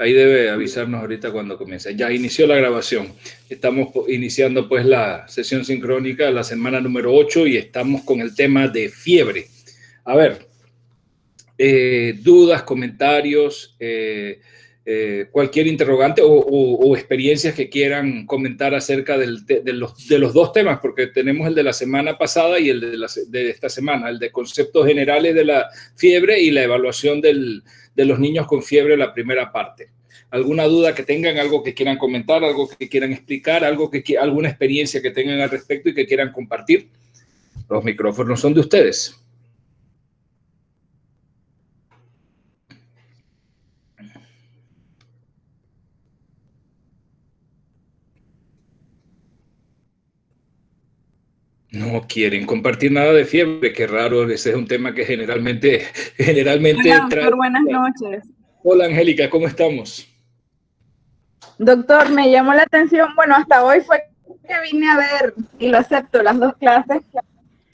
Ahí debe avisarnos ahorita cuando comience. Ya inició la grabación. Estamos iniciando pues la sesión sincrónica, la semana número 8, y estamos con el tema de fiebre. A ver, dudas, comentarios, cualquier interrogante o experiencias que quieran comentar acerca de los dos temas, porque tenemos el de la semana pasada y el de esta semana, el de conceptos generales de la fiebre y la evaluación de los niños con fiebre, la primera parte. ¿Alguna duda que tengan, algo que quieran comentar, algo que quieran explicar, alguna experiencia que tengan al respecto y que quieran compartir? Los micrófonos son de ustedes. No quieren compartir nada de fiebre, qué raro, ese es un tema que generalmente Hola, doctor, buenas noches. Hola, Angélica, ¿cómo estamos? Doctor, me llamó la atención, bueno, hasta hoy fue que vine a ver, y lo acepto, las dos clases.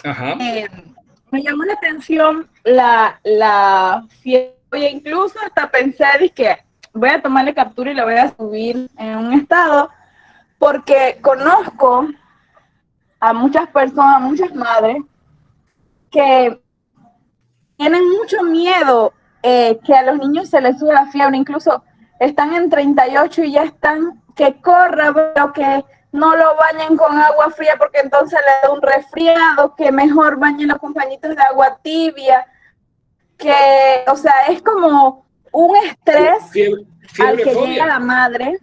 Ajá. Me llamó la atención la fiebre, incluso hasta pensé que voy a tomarle captura y la voy a subir en un estado, porque conozco a muchas personas, muchas madres, que tienen mucho miedo que a los niños se les sube la fiebre, incluso están en 38 y ya están que corra, pero que no lo bañen con agua fría porque entonces le da un resfriado, que mejor bañen los compañitos de agua tibia, que, o sea, es como un estrés fiebre al que llega la madre.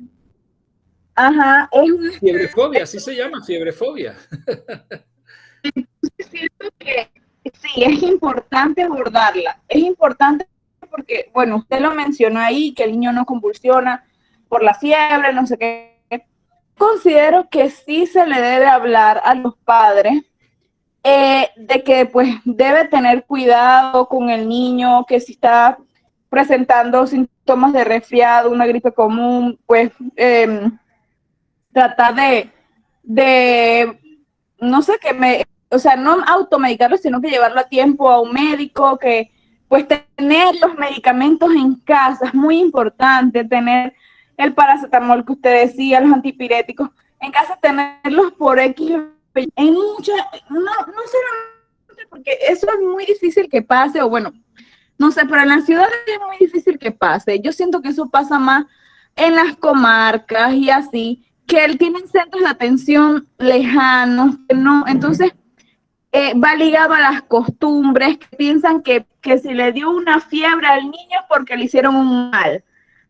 Ajá, es un fiebrefobia, así se llama, fiebrefobia. Siento que sí, es importante abordarla. Es importante porque, bueno, usted lo mencionó ahí, que el niño no convulsiona por la fiebre, no sé qué. Considero que sí se le debe hablar a los padres de que pues debe tener cuidado con el niño, que si está presentando síntomas de resfriado, una gripe común, pues tratar de no sé, o sea, no automedicarlo, sino que llevarlo a tiempo a un médico, que pues tener los medicamentos en casa es muy importante, tener el paracetamol que usted decía, los antipiréticos, en casa tenerlos por X, en muchas, no solamente porque eso es muy difícil que pase, o bueno, no sé, pero en las ciudades es muy difícil que pase. Yo siento que eso pasa más en las comarcas y así, que él tiene centros de atención lejanos, no, entonces va ligado a las costumbres, que piensan que si le dio una fiebre al niño es porque le hicieron un mal,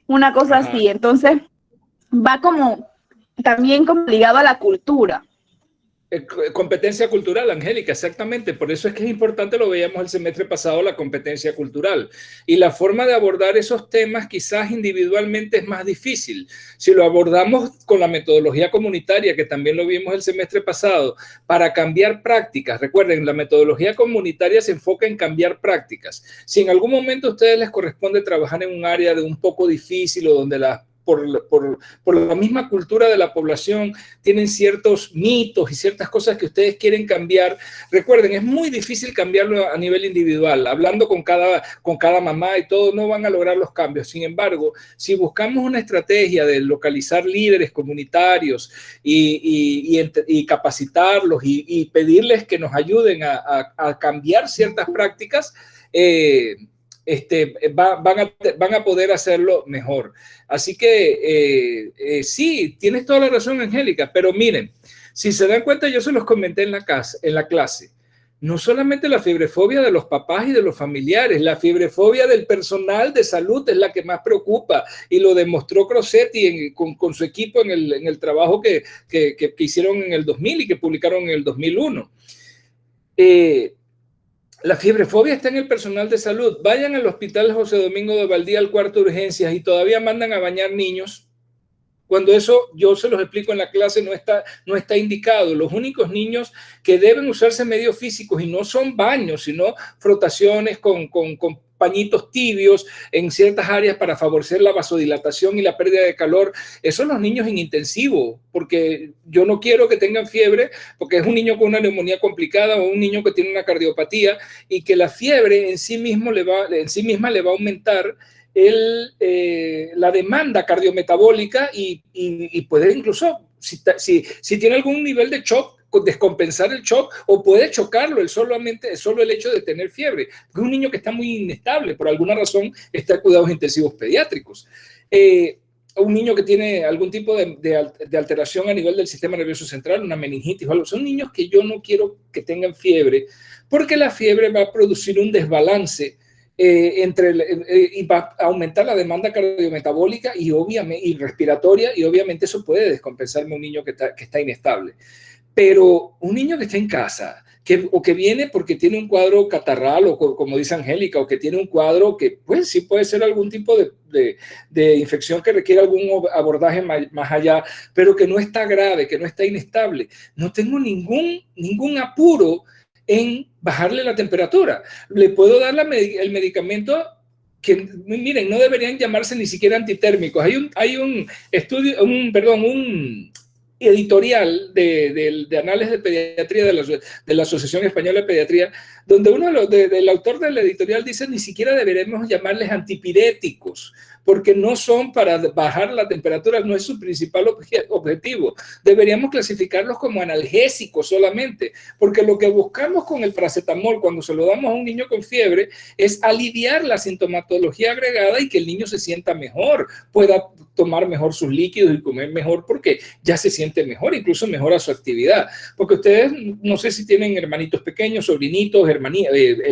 una cosa Ajá. así, entonces va como también como ligado a la cultura. Competencia cultural, Angélica, exactamente. Por eso es que es importante, lo veíamos el semestre pasado, la competencia cultural. Y la forma de abordar esos temas quizás individualmente es más difícil. Si lo abordamos con la metodología comunitaria, que también lo vimos el semestre pasado, para cambiar prácticas. Recuerden, la metodología comunitaria se enfoca en cambiar prácticas. Si en algún momento a ustedes les corresponde trabajar en un área de un poco difícil o donde por la misma cultura de la población tienen ciertos mitos y ciertas cosas que ustedes quieren cambiar, recuerden, es muy difícil cambiarlo a nivel individual. Hablando con cada mamá y todo, no van a lograr los cambios. Sin embargo, si buscamos una estrategia de localizar líderes comunitarios y capacitarlos y pedirles que nos ayuden a cambiar ciertas prácticas, van a poder hacerlo mejor. Así que sí, tienes toda la razón, Angélica, pero miren, si se dan cuenta, yo se los comenté en la clase, no solamente la fiebrefobia de los papás y de los familiares, la fiebrefobia del personal de salud es la que más preocupa, y lo demostró Crosetti con su equipo en el trabajo que hicieron en el 2000 y que publicaron en el 2001. La fiebrefobia está en el personal de salud. Vayan al hospital José Domingo de Valdía al cuarto de urgencias y todavía mandan a bañar niños, cuando eso, yo se los explico en la clase, no está indicado. Los únicos niños que deben usarse medios físicos, y no son baños, sino frotaciones con pañitos tibios en ciertas áreas para favorecer la vasodilatación y la pérdida de calor, esos son los niños en intensivo, porque yo no quiero que tengan fiebre, porque es un niño con una neumonía complicada o un niño que tiene una cardiopatía, y que la fiebre en sí misma le va a aumentar la demanda cardiometabólica y puede incluso, si tiene algún nivel de shock, descompensar el shock o puede chocarlo solo el hecho de tener fiebre. Porque es un niño que está muy inestable, por alguna razón está en cuidados intensivos pediátricos. Un niño que tiene algún tipo de alteración a nivel del sistema nervioso central, una meningitis o algo, son niños que yo no quiero que tengan fiebre, porque la fiebre va a producir un desbalance y va a aumentar la demanda cardiometabólica y respiratoria, y obviamente eso puede descompensarme a un niño que está inestable. Pero un niño que está en casa, o que viene porque tiene un cuadro catarral, o como dice Angélica, o que tiene un cuadro que pues sí puede ser algún tipo de infección que requiere algún abordaje más allá, pero que no está grave, que no está inestable, no tengo ningún apuro en bajarle la temperatura. Le puedo dar el medicamento que, miren, no deberían llamarse ni siquiera antitérmicos. Hay un estudio, un editorial de Anales de Pediatría de la Asociación Española de Pediatría, donde el autor del editorial dice ni siquiera deberemos llamarles antipiréticos, porque no son para bajar la temperatura, no es su principal objetivo. Deberíamos clasificarlos como analgésicos solamente, porque lo que buscamos con el paracetamol cuando se lo damos a un niño con fiebre es aliviar la sintomatología agregada y que el niño se sienta mejor, pueda tomar mejor sus líquidos y comer mejor porque ya se siente mejor, incluso mejora su actividad. Porque ustedes, no sé si tienen hermanitos pequeños, sobrinitos,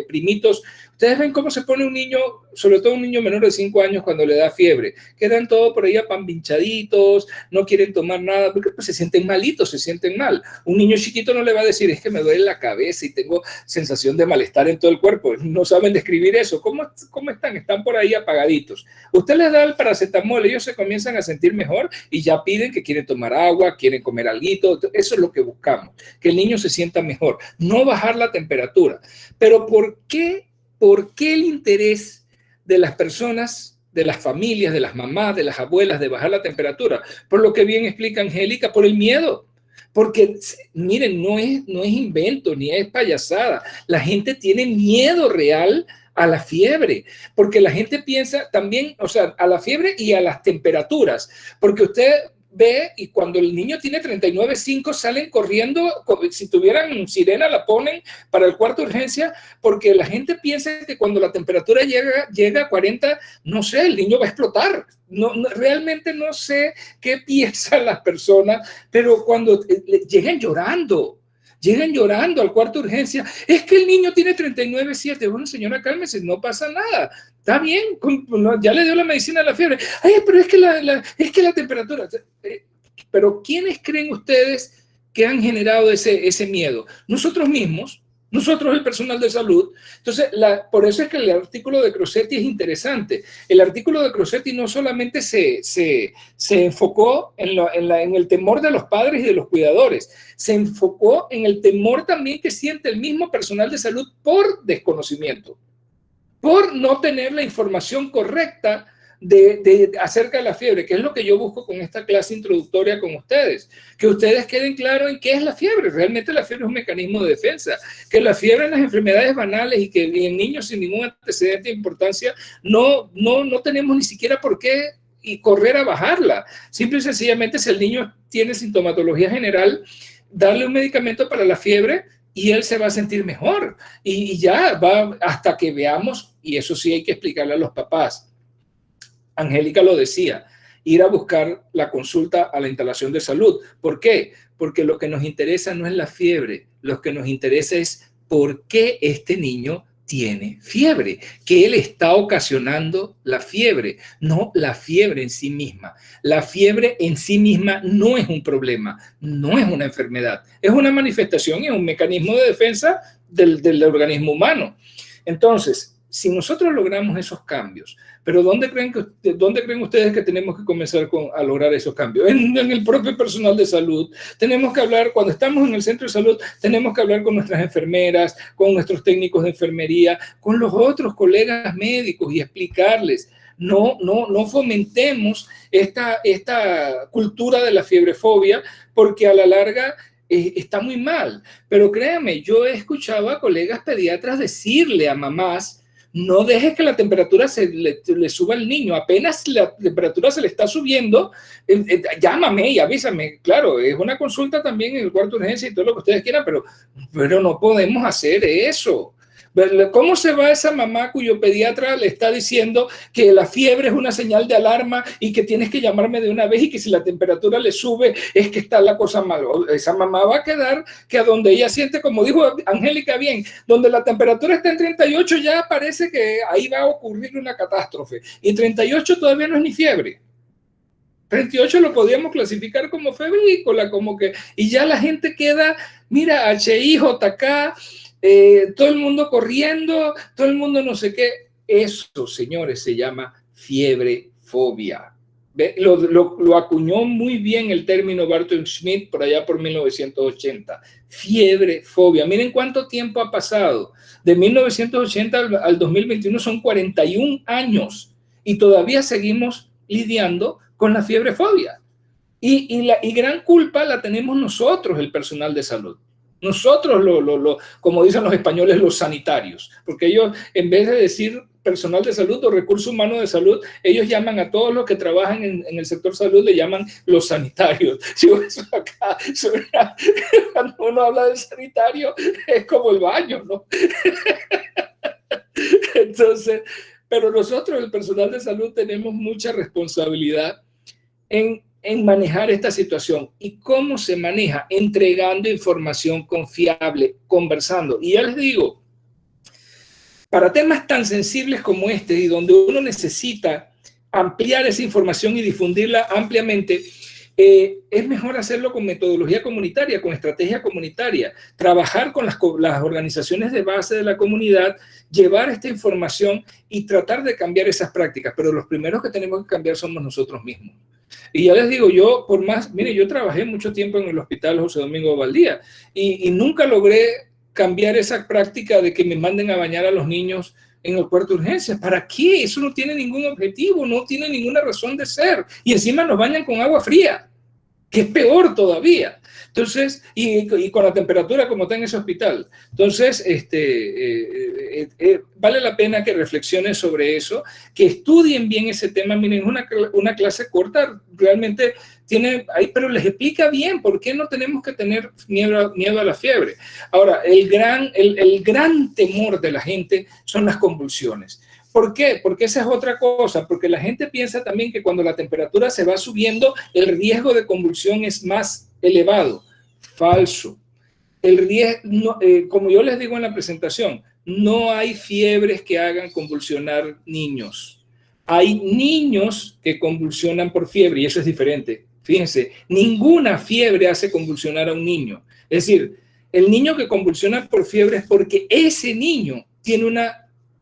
primitos, ustedes ven cómo se pone un niño, sobre todo un niño menor de 5 años cuando le da fiebre, quedan todos por ahí apambinchaditos, no quieren tomar nada, porque pues, se sienten malitos, se sienten mal. Un niño chiquito no le va a decir, es que me duele la cabeza y tengo sensación de malestar en todo el cuerpo. No saben describir eso. ¿Cómo están? Están por ahí apagaditos. Usted les da el paracetamol, ellos se comienzan a sentir mejor y ya piden que quieren tomar agua, quieren comer alguito. Eso es lo que buscamos, que el niño se sienta mejor, no bajar la temperatura. Pero ¿por qué el interés de las personas, de las familias, de las mamás, de las abuelas, de bajar la temperatura? Por lo que bien explica Angélica, por el miedo. Porque, miren, no es invento, ni es payasada. La gente tiene miedo real a la fiebre, porque la gente piensa también, o sea, a la fiebre y a las temperaturas, porque usted ve y cuando el niño tiene 39.5 salen corriendo, si tuvieran sirena la ponen para el cuarto de urgencia, porque la gente piensa que cuando la temperatura llega a 40, no sé, el niño va a explotar. Realmente no sé qué piensan las personas, pero cuando llegan llorando al cuarto de urgencia, es que el niño tiene 39.7. Bueno, señora, cálmese, no pasa nada. Está bien, ya le dio la medicina de la fiebre. Ay, pero es que la temperatura. Pero ¿quiénes creen ustedes que han generado ese miedo? Nosotros mismos, nosotros el personal de salud. Entonces, por eso es que el artículo de Crosetti es interesante. El artículo de Crosetti no solamente se enfocó en el temor de los padres y de los cuidadores, se enfocó en el temor también que siente el mismo personal de salud por desconocimiento, por no tener la información correcta acerca de la fiebre, que es lo que yo busco con esta clase introductoria con ustedes, que ustedes queden claros en qué es la fiebre. Realmente la fiebre es un mecanismo de defensa, que la fiebre en las enfermedades banales y que en niños sin ningún antecedente de importancia no tenemos ni siquiera por qué correr a bajarla. Simple y sencillamente, si el niño tiene sintomatología general, darle un medicamento para la fiebre y él se va a sentir mejor y ya va hasta que veamos, y eso sí hay que explicarle a los papás. Angélica lo decía, ir a buscar la consulta a la instalación de salud. ¿Por qué? Porque lo que nos interesa no es la fiebre, lo que nos interesa es por qué este niño tiene fiebre, que él está ocasionando la fiebre, no la fiebre en sí misma. La fiebre en sí misma no es un problema, no es una enfermedad, es una manifestación y es un mecanismo de defensa del organismo humano. Entonces, si nosotros logramos esos cambios, pero ¿dónde creen ustedes que tenemos que comenzar a lograr esos cambios? En el propio personal de salud. Tenemos que hablar, cuando estamos en el centro de salud, tenemos que hablar con nuestras enfermeras, con nuestros técnicos de enfermería, con los otros colegas médicos y explicarles. No fomentemos esta cultura de la fiebrefobia, porque a la larga está muy mal. Pero créanme, yo he escuchado a colegas pediatras decirle a mamás, no dejes que la temperatura le suba al niño. Apenas la temperatura se le está subiendo, llámame y avísame. Claro, es una consulta también en el cuarto de urgencia y todo lo que ustedes quieran, pero no podemos hacer eso. ¿Cómo se va esa mamá cuyo pediatra le está diciendo que la fiebre es una señal de alarma y que tienes que llamarme de una vez y que si la temperatura le sube es que está la cosa mal? Esa mamá va a quedar que a donde ella siente, como dijo Angélica bien, donde la temperatura está en 38 ya parece que ahí va a ocurrir una catástrofe. Y 38 todavía no es ni fiebre. 38 lo podíamos clasificar como febrícola, como que, y ya la gente queda, mira, HIJK, todo el mundo corriendo, todo el mundo no sé qué. Eso, señores, se llama fiebrefobia. Lo acuñó muy bien el término Barton Schmidt por allá por 1980. Fiebrefobia. Miren cuánto tiempo ha pasado. De 1980 al 2021 son 41 años y todavía seguimos lidiando con la fiebrefobia. Y gran culpa la tenemos nosotros, el personal de salud. Nosotros, como dicen los españoles, los sanitarios, porque ellos, en vez de decir personal de salud o recursos humanos de salud, ellos llaman a todos los que trabajan en el sector salud, le llaman los sanitarios. Eso acá, cuando uno habla de sanitario, es como el baño, ¿no? Entonces, pero nosotros, el personal de salud, tenemos mucha responsabilidad en manejar esta situación. ¿Y cómo se maneja? Entregando información confiable, conversando. Y ya les digo, para temas tan sensibles como este y donde uno necesita ampliar esa información y difundirla ampliamente, es mejor hacerlo con metodología comunitaria, con estrategia comunitaria, trabajar con las organizaciones de base de la comunidad, llevar esta información y tratar de cambiar esas prácticas. Pero los primeros que tenemos que cambiar somos nosotros mismos. Y ya les digo, yo mire, yo trabajé mucho tiempo en el Hospital José Domingo Valdía y nunca logré cambiar esa práctica de que me manden a bañar a los niños en el cuarto de urgencias. ¿Para qué? Eso no tiene ningún objetivo, no tiene ninguna razón de ser. Y encima nos bañan con agua fría, que es peor todavía. Entonces, y con la temperatura como está en ese hospital. Entonces, vale la pena que reflexionen sobre eso, que estudien bien ese tema. Miren, una clase corta realmente tiene ahí, pero les explica bien por qué no tenemos que tener miedo a la fiebre. Ahora, el gran temor de la gente son las convulsiones. ¿Por qué? Porque esa es otra cosa, porque la gente piensa también que cuando la temperatura se va subiendo, el riesgo de convulsión es más elevado. Falso. El riesgo, como yo les digo en la presentación, no hay fiebres que hagan convulsionar niños. Hay niños que convulsionan por fiebre y eso es diferente. Fíjense, ninguna fiebre hace convulsionar a un niño. Es decir, el niño que convulsiona por fiebre es porque ese niño tiene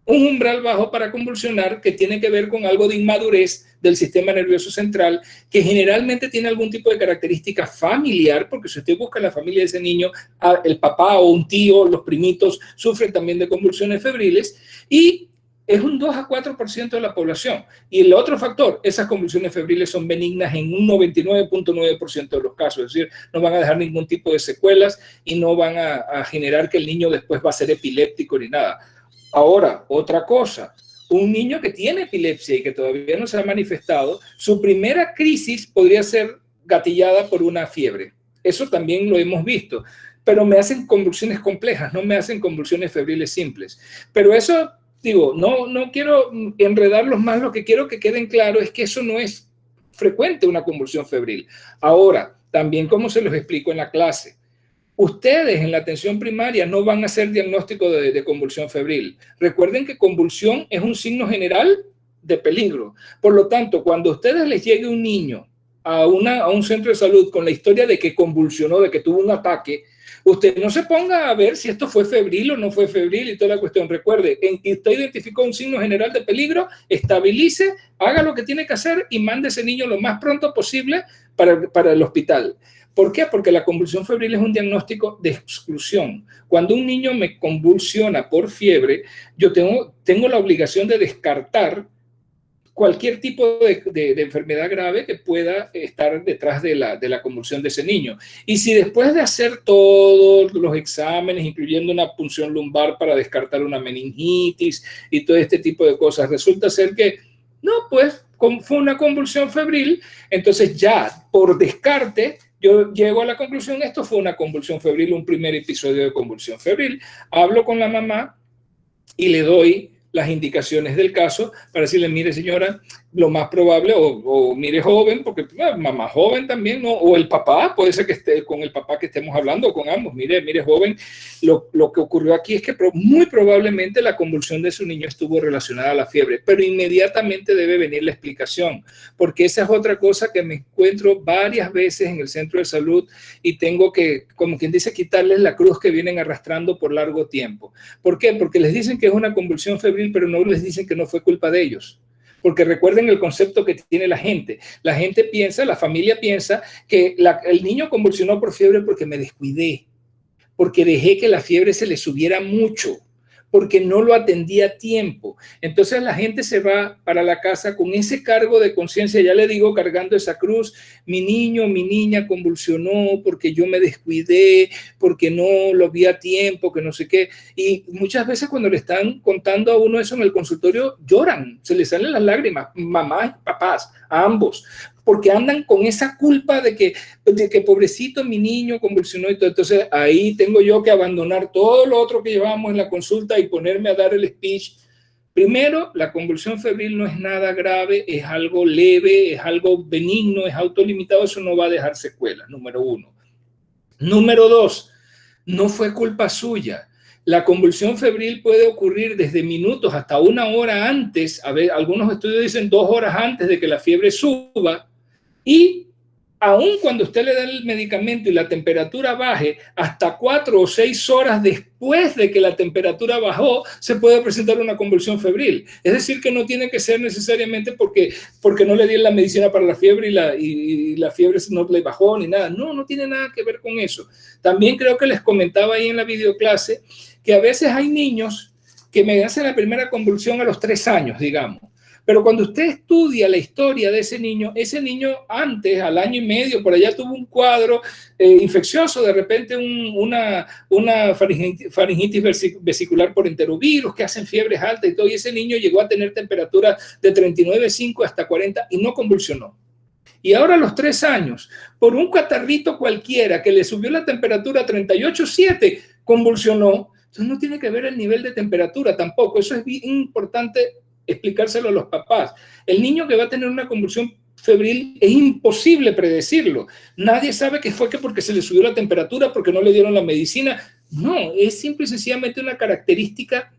un umbral bajo para convulsionar que tiene que ver con algo de inmadurez del sistema nervioso central, que generalmente tiene algún tipo de característica familiar, porque si usted busca en la familia de ese niño, el papá o un tío, los primitos, sufren también de convulsiones febriles, y es un 2 a 4% de la población. Y el otro factor, esas convulsiones febriles son benignas en un 99.9% de los casos, es decir, no van a dejar ningún tipo de secuelas y no van a generar que el niño después va a ser epiléptico ni nada. Ahora, otra cosa, un niño que tiene epilepsia y que todavía no se ha manifestado, su primera crisis podría ser gatillada por una fiebre. Eso también lo hemos visto, pero me hacen convulsiones complejas, no me hacen convulsiones febriles simples. Pero eso, digo, no quiero enredarlos más, lo que quiero que queden claro es que eso no es frecuente, una convulsión febril. Ahora, también como se los explico en la clase, ustedes en la atención primaria no van a hacer diagnóstico de convulsión febril. Recuerden que convulsión es un signo general de peligro. Por lo tanto, cuando a ustedes les llegue un niño a un centro de salud con la historia de que convulsionó, de que tuvo un ataque, usted no se ponga a ver si esto fue febril o no fue febril y toda la cuestión. Recuerde, usted identificó un signo general de peligro, estabilice, haga lo que tiene que hacer y mande a ese niño lo más pronto posible para el hospital. ¿Por qué? Porque la convulsión febril es un diagnóstico de exclusión. Cuando un niño me convulsiona por fiebre, yo tengo la obligación de descartar cualquier tipo de enfermedad grave que pueda estar detrás de la convulsión de ese niño. Y si después de hacer todos los exámenes, incluyendo una punción lumbar para descartar una meningitis y todo este tipo de cosas, resulta ser que no, pues fue una convulsión febril, entonces ya por descarte yo llego a la conclusión, esto fue una convulsión febril, un primer episodio de convulsión febril. Hablo con la mamá y le doy las indicaciones del caso para decirle, mire señora, lo más probable, o mire joven, porque mamá joven también, ¿no? O el papá, puede ser que esté con el papá que estemos hablando, o con ambos, mire joven, lo que ocurrió aquí es que muy probablemente la convulsión de su niño estuvo relacionada a la fiebre, pero inmediatamente debe venir la explicación, porque esa es otra cosa que me encuentro varias veces en el centro de salud y tengo que, como quien dice, quitarles la cruz que vienen arrastrando por largo tiempo. ¿Por qué? Porque les dicen que es una convulsión febril, pero no les dicen que no fue culpa de ellos. Porque recuerden el concepto que tiene la gente. La gente piensa, la familia piensa que el niño convulsionó por fiebre porque me descuidé, porque dejé que la fiebre se le subiera mucho, porque no lo atendí a tiempo. Entonces la gente se va para la casa con ese cargo de conciencia, ya le digo, cargando esa cruz. Mi niño, mi niña convulsionó porque yo me descuidé, porque no lo vi a tiempo, que no sé qué. Y muchas veces cuando le están contando a uno eso en el consultorio, lloran, se les salen las lágrimas, mamás y papás, a ambos, porque andan con esa culpa de que pobrecito mi niño convulsionó y todo. Entonces ahí tengo yo que abandonar todo lo otro que llevamos en la consulta y ponerme a dar el speech. Primero, la convulsión febril no es nada grave, es algo leve, es algo benigno, es autolimitado, eso no va a dejar secuelas, número uno. Número dos, no fue culpa suya. La convulsión febril puede ocurrir desde minutos hasta 1 hora antes, a ver, algunos estudios dicen 2 horas antes de que la fiebre suba, y aun cuando usted le da el medicamento y la temperatura baje, hasta 4 o 6 horas después de que la temperatura bajó, se puede presentar una convulsión febril. Es decir, que no tiene que ser necesariamente porque no le dieron la medicina para la fiebre y la fiebre no le bajó ni nada. No, no tiene nada que ver con eso. También creo que les comentaba ahí en la videoclase que a veces hay niños que me hacen la primera convulsión a los 3 años, digamos. Pero cuando usted estudia la historia de ese niño antes, al año y medio, por allá tuvo un cuadro infeccioso, de repente una faringitis vesicular por enterovirus, que hacen fiebres altas y todo, y ese niño llegó a tener temperatura de 39,5 hasta 40 y no convulsionó. Y ahora a los 3 años, por un catarrito cualquiera que le subió la temperatura a 38,7, convulsionó. Entonces no tiene que ver el nivel de temperatura tampoco. Eso es bien importante explicárselo a los papás. El niño que va a tener una convulsión febril es imposible predecirlo. Nadie sabe que fue porque se le subió la temperatura, porque no le dieron la medicina. No, es simple y sencillamente una característica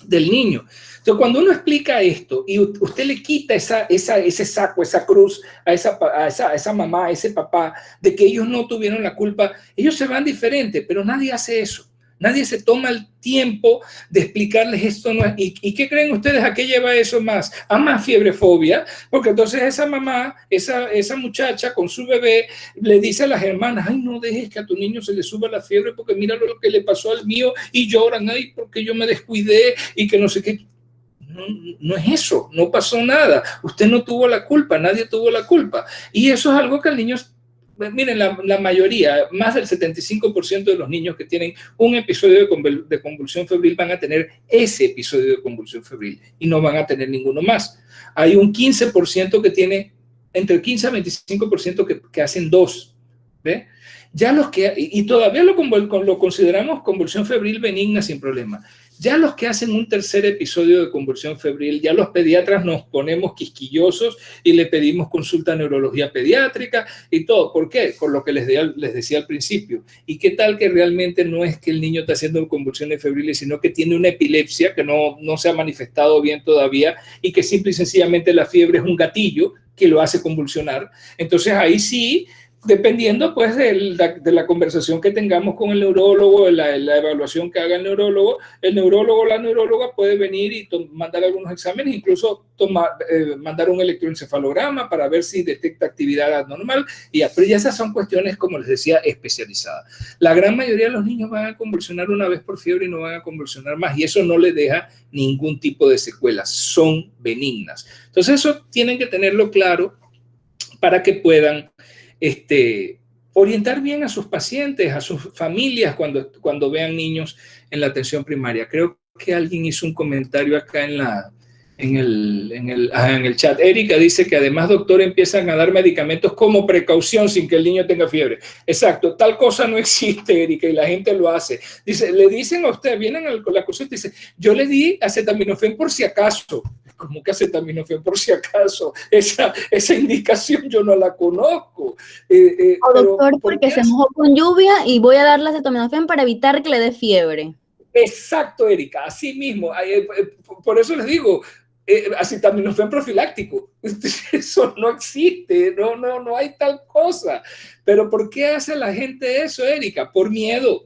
del niño. Entonces, cuando uno explica esto y usted le quita ese saco, esa cruz a esa mamá, a ese papá, de que ellos no tuvieron la culpa, ellos se van diferente, pero nadie hace eso. Nadie se toma el tiempo de explicarles esto. No es. ¿Y qué creen ustedes? ¿A qué lleva eso más? A más fiebrefobia, porque entonces esa mamá, esa muchacha con su bebé, le dice a las hermanas, ay, no dejes que a tu niño se le suba la fiebre porque mira lo que le pasó al mío, y lloran, ay, porque yo me descuidé y que no sé qué. No es eso, no pasó nada. Usted no tuvo la culpa, nadie tuvo la culpa. Y eso es algo que al niño... Miren, la mayoría, más del 75% de los niños que tienen un episodio de convulsión febril van a tener ese episodio de convulsión febril y no van a tener ninguno más. Hay un 15% que tiene, entre el 15 a 25% que hacen 2. ¿Ve? Ya los que, y todavía lo consideramos convulsión febril benigna sin problema. Ya los que hacen un tercer episodio de convulsión febril, ya los pediatras nos ponemos quisquillosos y le pedimos consulta a neurología pediátrica y todo. ¿Por qué? Por lo que les decía al principio. ¿Y qué tal que realmente no es que el niño está haciendo convulsiones febriles, sino que tiene una epilepsia que no se ha manifestado bien todavía y que simple y sencillamente la fiebre es un gatillo que lo hace convulsionar? Entonces ahí sí Dependiendo pues de la conversación que tengamos con el neurólogo, de la evaluación que haga el neurólogo o la neuróloga puede venir y mandar algunos exámenes, incluso mandar un electroencefalograma para ver si detecta actividad anormal, pero ya esas son cuestiones, como les decía, especializadas. La gran mayoría de los niños van a convulsionar una vez por fiebre y no van a convulsionar más, y eso no les deja ningún tipo de secuelas, son benignas. Entonces eso tienen que tenerlo claro para que puedan orientar bien a sus pacientes, a sus familias cuando vean niños en la atención primaria. Creo que alguien hizo un comentario acá en el chat. Erika dice que además, doctor, empiezan a dar medicamentos como precaución sin que el niño tenga fiebre. Exacto, tal cosa no existe, Erika, y la gente lo hace. Dice, le dicen a usted, vienen a la consulta y dicen, yo le di acetaminofén por si acaso. ¿Cómo que acetaminofén por si acaso? Esa indicación yo no la conozco. Doctor, porque se mojó con lluvia y voy a darle acetaminofén para evitar que le dé fiebre. Exacto, Erika, así mismo. Por eso les digo, acetaminofén profiláctico. Eso no existe, no hay tal cosa. Pero ¿por qué hace la gente eso, Erika? Por miedo.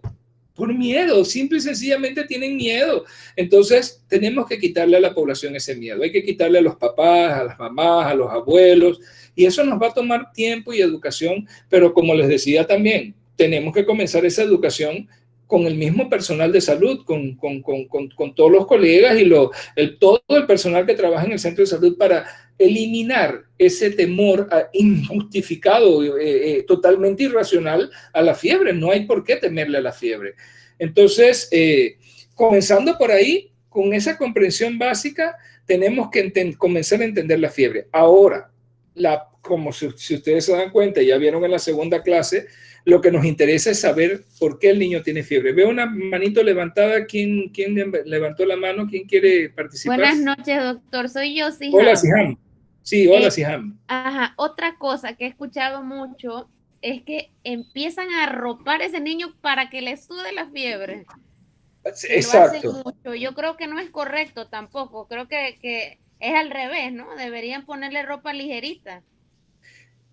Por miedo, simple y sencillamente tienen miedo. Entonces, tenemos que quitarle a la población ese miedo. Hay que quitarle a los papás, a las mamás, a los abuelos, y eso nos va a tomar tiempo y educación, pero como les decía también, tenemos que comenzar esa educación con el mismo personal de salud, con todos los colegas y todo el personal que trabaja en el centro de salud para eliminar ese temor injustificado, totalmente irracional a la fiebre. No hay por qué temerle a la fiebre. Entonces, comenzando por ahí, con esa comprensión básica, tenemos que comenzar a entender la fiebre. Ahora, como si ustedes se dan cuenta, ya vieron en la segunda clase, lo que nos interesa es saber por qué el niño tiene fiebre. Veo una manito levantada. ¿Quién levantó la mano? ¿Quién quiere participar? Buenas noches, doctor. Soy yo, Siham. Hola, Siham. Sí, hola, Siham. Ajá. Otra cosa que he escuchado mucho es que empiezan a arropar a ese niño para que le sude la fiebre. Exacto. Lo hacen mucho. Yo creo que no es correcto tampoco. Creo que es al revés, ¿no? Deberían ponerle ropa ligerita.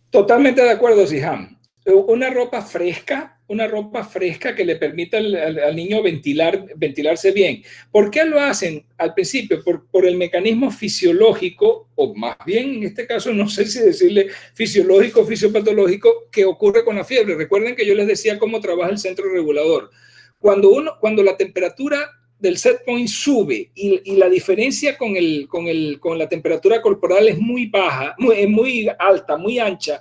Totalmente de acuerdo, Siham. Una ropa fresca que le permita al niño ventilarse bien. ¿Por qué lo hacen al principio? Por el mecanismo fisiológico, o más bien en este caso no sé si decirle fisiológico o fisiopatológico, que ocurre con la fiebre. Recuerden que yo les decía cómo trabaja el centro regulador. Cuando la temperatura del set point sube y la diferencia con la temperatura corporal es muy baja, muy alta, muy ancha,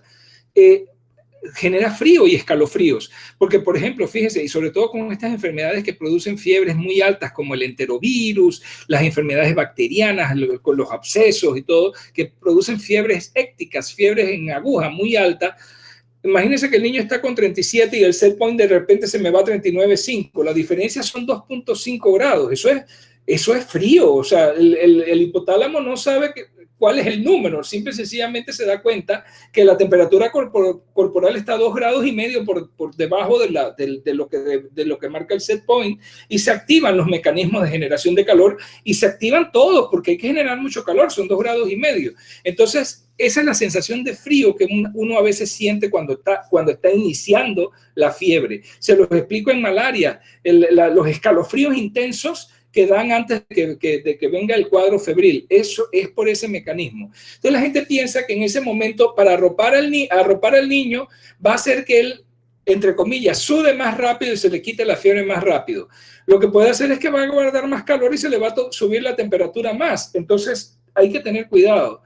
genera frío y escalofríos, porque por ejemplo, fíjense, y sobre todo con estas enfermedades que producen fiebres muy altas como el enterovirus, las enfermedades bacterianas, con los abscesos y todo, que producen fiebres hécticas, fiebres en aguja muy alta. Imagínense que el niño está con 37 y el set point de repente se me va a 39,5. La diferencia son 2,5 grados. Eso es frío. O sea, el hipotálamo no sabe cuál es el número. Simple y sencillamente se da cuenta que la temperatura corporal está a 2,5 grados por debajo de lo que marca el set point, y se activan los mecanismos de generación de calor y se activan todos porque hay que generar mucho calor. Son 2,5 grados. Entonces, esa es la sensación de frío que uno a veces siente cuando está iniciando la fiebre. Se los explico en malaria, los escalofríos intensos que dan antes de que venga el cuadro febril. Eso es por ese mecanismo. Entonces la gente piensa que en ese momento, para arropar al niño, va a hacer que él, entre comillas, sude más rápido y se le quite la fiebre más rápido. Lo que puede hacer es que va a guardar más calor y se le va a subir la temperatura más. Entonces hay que tener cuidado.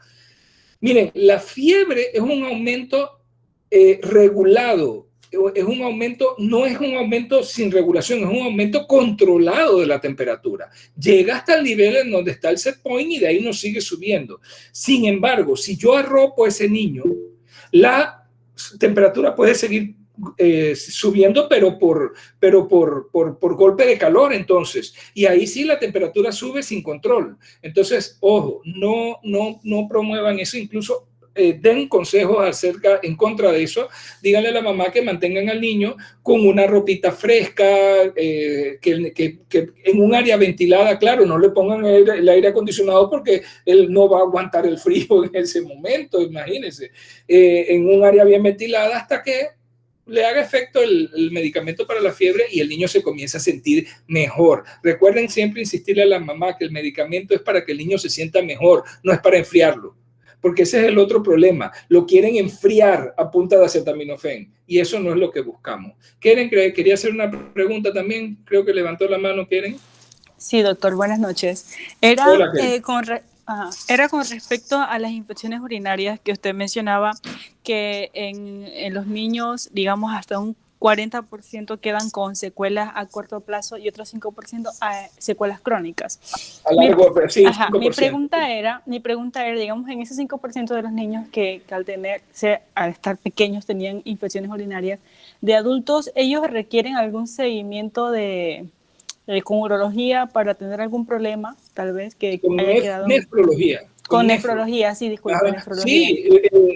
Miren, la fiebre es un aumento regulado, es un aumento, no es un aumento sin regulación, es un aumento controlado de la temperatura. Llega hasta el nivel en donde está el set point y de ahí no sigue subiendo. Sin embargo, si yo arropo a ese niño, la temperatura puede seguir subiendo, pero por golpe de calor, entonces, y ahí sí la temperatura sube sin control. Entonces, ojo, no promuevan eso. Incluso den consejos en contra de eso. Díganle a la mamá que mantengan al niño con una ropita fresca, que en un área ventilada, claro, no le pongan el aire acondicionado porque él no va a aguantar el frío en ese momento, imagínense. En un área bien ventilada hasta que le haga efecto el medicamento para la fiebre y el niño se comienza a sentir mejor. Recuerden siempre insistirle a la mamá que el medicamento es para que el niño se sienta mejor, no es para enfriarlo. Porque ese es el otro problema. Lo quieren enfriar a punta de acetaminofén y eso no es lo que buscamos. Keren, quería hacer una pregunta también. Creo que levantó la mano, Keren. Sí, doctor, buenas noches. Era con respecto a las infecciones urinarias que usted mencionaba que en los niños, digamos, hasta un 40% quedan con secuelas a corto plazo y otro 5% secuelas crónicas. A largo plazo, sí, 5%. Mi pregunta era, digamos, en ese 5% de los niños que al estar pequeños tenían infecciones urinarias, de adultos, ¿ellos requieren algún seguimiento con urología para tener algún problema, tal vez, que haya quedado? Nefrología. Con nefrología, sí, disculpe. Nefrología. Sí,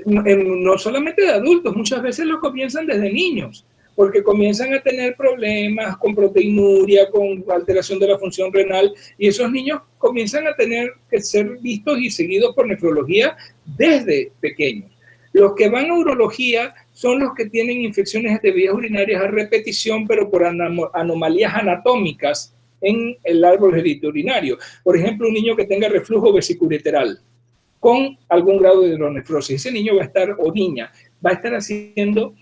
no solamente de adultos, muchas veces lo comienzan desde niños, porque comienzan a tener problemas con proteinuria, con alteración de la función renal, y esos niños comienzan a tener que ser vistos y seguidos por nefrología desde pequeños. Los que van a urología son los que tienen infecciones de vías urinarias a repetición, pero por anomalías anatómicas en el árbol genitourinario. Por ejemplo, un niño que tenga reflujo vesicoureteral con algún grado de hidronefrosis, ese niño va a estar, o niña, va a estar haciendo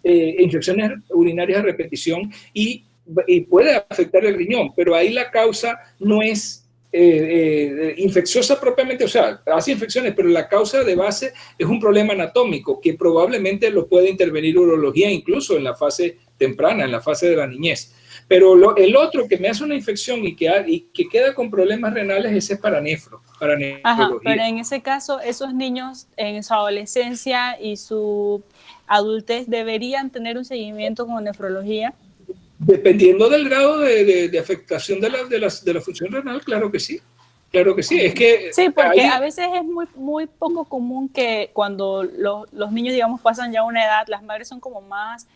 infecciones urinarias a repetición y puede afectar el riñón, pero ahí la causa no es infecciosa propiamente, o sea, hace infecciones, pero la causa de base es un problema anatómico que probablemente lo puede intervenir urología incluso en la fase temprana, en la fase de la niñez. Pero el otro que me hace una infección y que queda con problemas renales, ese es para nefrología. Ajá, pero en ese caso, esos niños en su adolescencia y su adultez deberían tener un seguimiento con nefrología. Dependiendo del grado de afectación de la función renal, claro que sí. Claro que sí. Es que sí, porque a veces es muy poco común que cuando los niños, digamos, pasan ya una edad, las madres son como más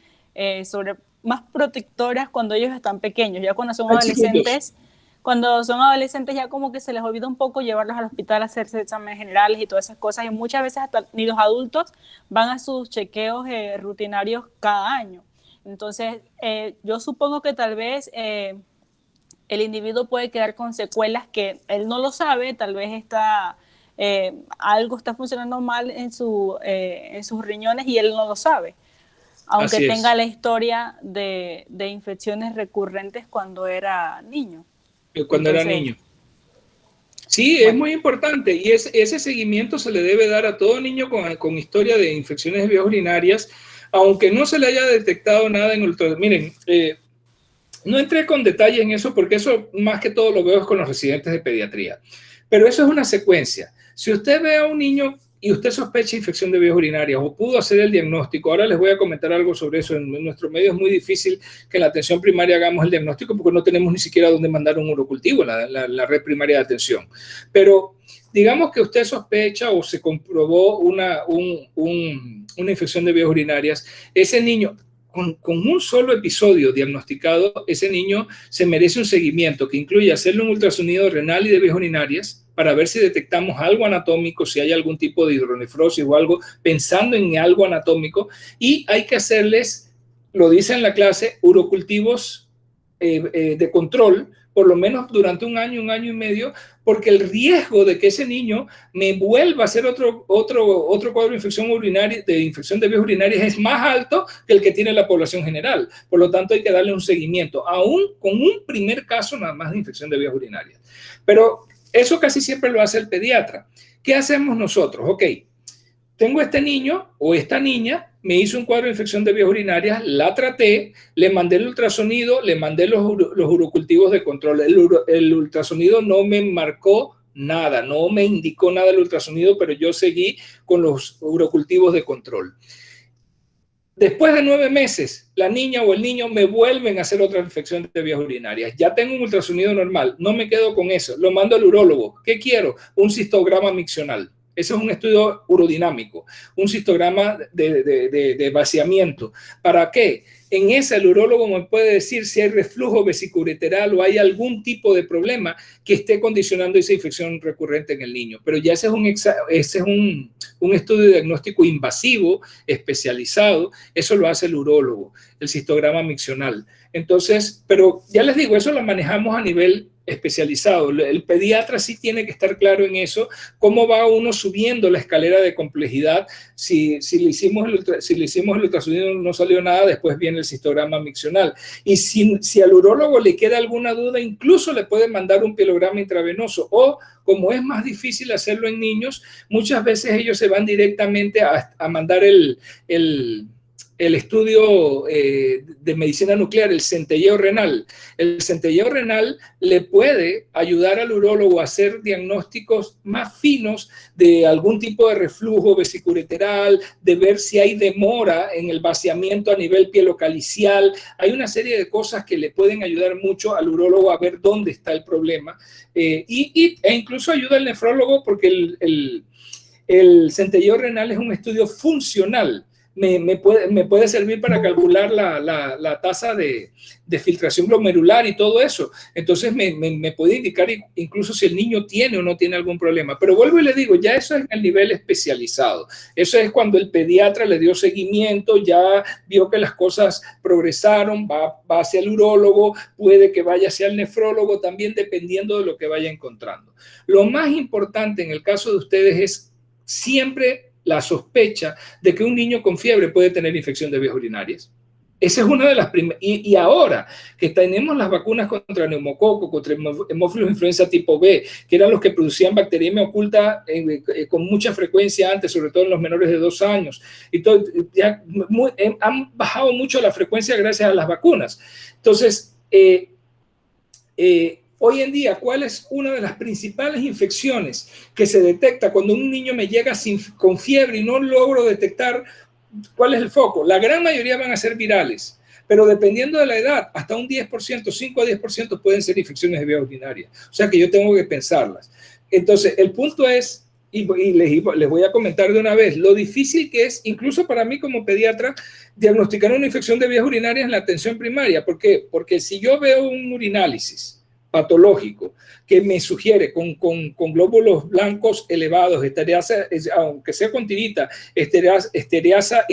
más protectoras cuando ellos están pequeños. Ya cuando son adolescentes, ya como que se les olvida un poco llevarlos al hospital a hacerse exámenes generales y todas esas cosas, y muchas veces hasta ni los adultos van a sus chequeos rutinarios cada año. Entonces, yo supongo que tal vez el individuo puede quedar con secuelas que él no lo sabe, tal vez algo está funcionando mal en sus riñones y él no lo sabe, aunque tenga la historia de infecciones recurrentes cuando era niño. Era niño. Sí, bueno, es muy importante y ese seguimiento se le debe dar a todo niño con historia de infecciones de vías urinarias, aunque no se le haya detectado nada en ultrasonido. Miren, no entré con detalle en eso porque eso más que todo lo veo con los residentes de pediatría, pero eso es una secuencia. Si usted ve a un niño y usted sospecha infección de vías urinarias o pudo hacer el diagnóstico, ahora les voy a comentar algo sobre eso. En nuestro medio es muy difícil que en la atención primaria hagamos el diagnóstico porque no tenemos ni siquiera dónde mandar un urocultivo en la red primaria de atención. Pero digamos que usted sospecha o se comprobó una infección de vías urinarias, ese niño, con un solo episodio diagnosticado, ese niño se merece un seguimiento que incluye hacerle un ultrasonido renal y de vías urinarias para ver si detectamos algo anatómico, si hay algún tipo de hidronefrosis o algo, pensando en algo anatómico, y hay que hacerles, lo dice en la clase, urocultivos de control, por lo menos durante un año y medio, porque el riesgo de que ese niño me vuelva a hacer otro cuadro de infección de vías urinarias es más alto que el que tiene la población general. Por lo tanto, hay que darle un seguimiento, aún con un primer caso nada más de infección de vías urinarias. Pero eso casi siempre lo hace el pediatra. ¿Qué hacemos nosotros? Ok, tengo este niño o esta niña, me hizo un cuadro de infección de vías urinarias, la traté, le mandé el ultrasonido, le mandé los urocultivos de control. El ultrasonido no me marcó nada, no me indicó nada el ultrasonido, pero yo seguí con los urocultivos de control. Después de 9 meses, la niña o el niño me vuelven a hacer otra infección de vías urinarias. Ya tengo un ultrasonido normal, no me quedo con eso, lo mando al urólogo. ¿Qué quiero? Un cistograma miccional. Ese es un estudio urodinámico, un cistograma de vaciamiento. ¿Para qué? En ese el urólogo me puede decir si hay reflujo vesicoureteral o hay algún tipo de problema que esté condicionando esa infección recurrente en el niño. Pero ya ese es un estudio diagnóstico invasivo, especializado. Eso lo hace el urólogo, el cistograma miccional. Entonces, pero ya les digo, eso lo manejamos a nivel especializado. El pediatra sí tiene que estar claro en eso, cómo va uno subiendo la escalera de complejidad. Si le hicimos el ultrasonido no salió nada, después viene el cistograma miccional. Y si al urólogo le queda alguna duda, incluso le puede mandar un pielograma intravenoso, o como es más difícil hacerlo en niños, muchas veces ellos se van directamente a mandar el estudio de medicina nuclear, el centelleo renal. El centelleo renal le puede ayudar al urólogo a hacer diagnósticos más finos de algún tipo de reflujo vesicoureteral, de ver si hay demora en el vaciamiento a nivel pielocalicial. Hay una serie de cosas que le pueden ayudar mucho al urólogo a ver dónde está el problema. E incluso ayuda al nefrólogo, porque el centelleo renal es un estudio funcional. Me puede servir para calcular la tasa de filtración glomerular y todo eso. Entonces me puede indicar incluso si el niño tiene o no tiene algún problema. Pero vuelvo y le digo, ya eso es en el nivel especializado. Eso es cuando el pediatra le dio seguimiento, ya vio que las cosas progresaron, va hacia el urólogo, puede que vaya hacia el nefrólogo también, dependiendo de lo que vaya encontrando. Lo más importante en el caso de ustedes es siempre la sospecha de que un niño con fiebre puede tener infección de vías urinarias. Esa es una de las primeras. Y ahora que tenemos las vacunas contra neumococo, contra hemófilos influenza tipo B, que eran los que producían bacteriemia oculta con mucha frecuencia antes, sobre todo en los menores de 2 años, y todo, ya han bajado mucho la frecuencia gracias a las vacunas. Entonces, hoy en día, ¿cuál es una de las principales infecciones que se detecta cuando un niño me llega con fiebre y no logro detectar cuál es el foco? La gran mayoría van a ser virales, pero dependiendo de la edad, hasta un 10%, 5 a 10% pueden ser infecciones de vías urinarias. O sea que yo tengo que pensarlas. Entonces, el punto es, y les voy a comentar de una vez, lo difícil que es, incluso para mí como pediatra, diagnosticar una infección de vías urinarias en la atención primaria. ¿Por qué? Porque si yo veo un urinálisis patológico que me sugiere con glóbulos blancos elevados, aunque sea con tirita, esterasa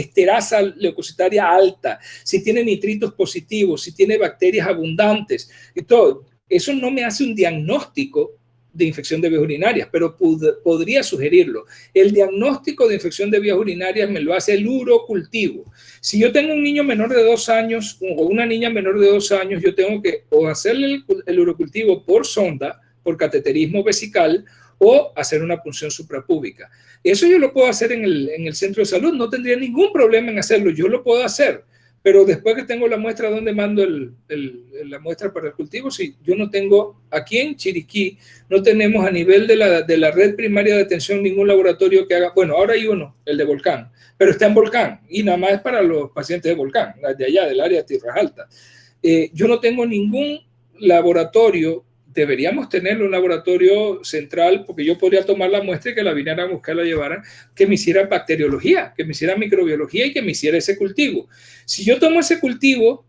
leucocitaria alta, si tiene nitritos positivos, si tiene bacterias abundantes y todo, eso no me hace un diagnóstico de infección de vías urinarias, pero podría sugerirlo. El diagnóstico de infección de vías urinarias me lo hace el urocultivo. Si yo tengo un niño menor de 2 años o una niña menor de 2 años, yo tengo que o hacerle el urocultivo por sonda, por cateterismo vesical, o hacer una punción suprapúbica. Eso yo lo puedo hacer en el centro de salud, no tendría ningún problema en hacerlo, yo lo puedo hacer. Pero después que tengo la muestra, ¿dónde mando la muestra para el cultivo? Si yo no tengo, aquí en Chiriquí, no tenemos a nivel de la red primaria de atención ningún laboratorio que haga, bueno, ahora hay uno, el de Volcán, pero está en Volcán y nada más es para los pacientes de Volcán, de allá, del área de Tierras Altas. Yo no tengo ningún laboratorio. Deberíamos tener un laboratorio central, porque yo podría tomar la muestra y que la vinieran a buscar, la llevaran, que me hiciera bacteriología, que me hiciera microbiología y que me hiciera ese cultivo. Si yo tomo ese cultivo,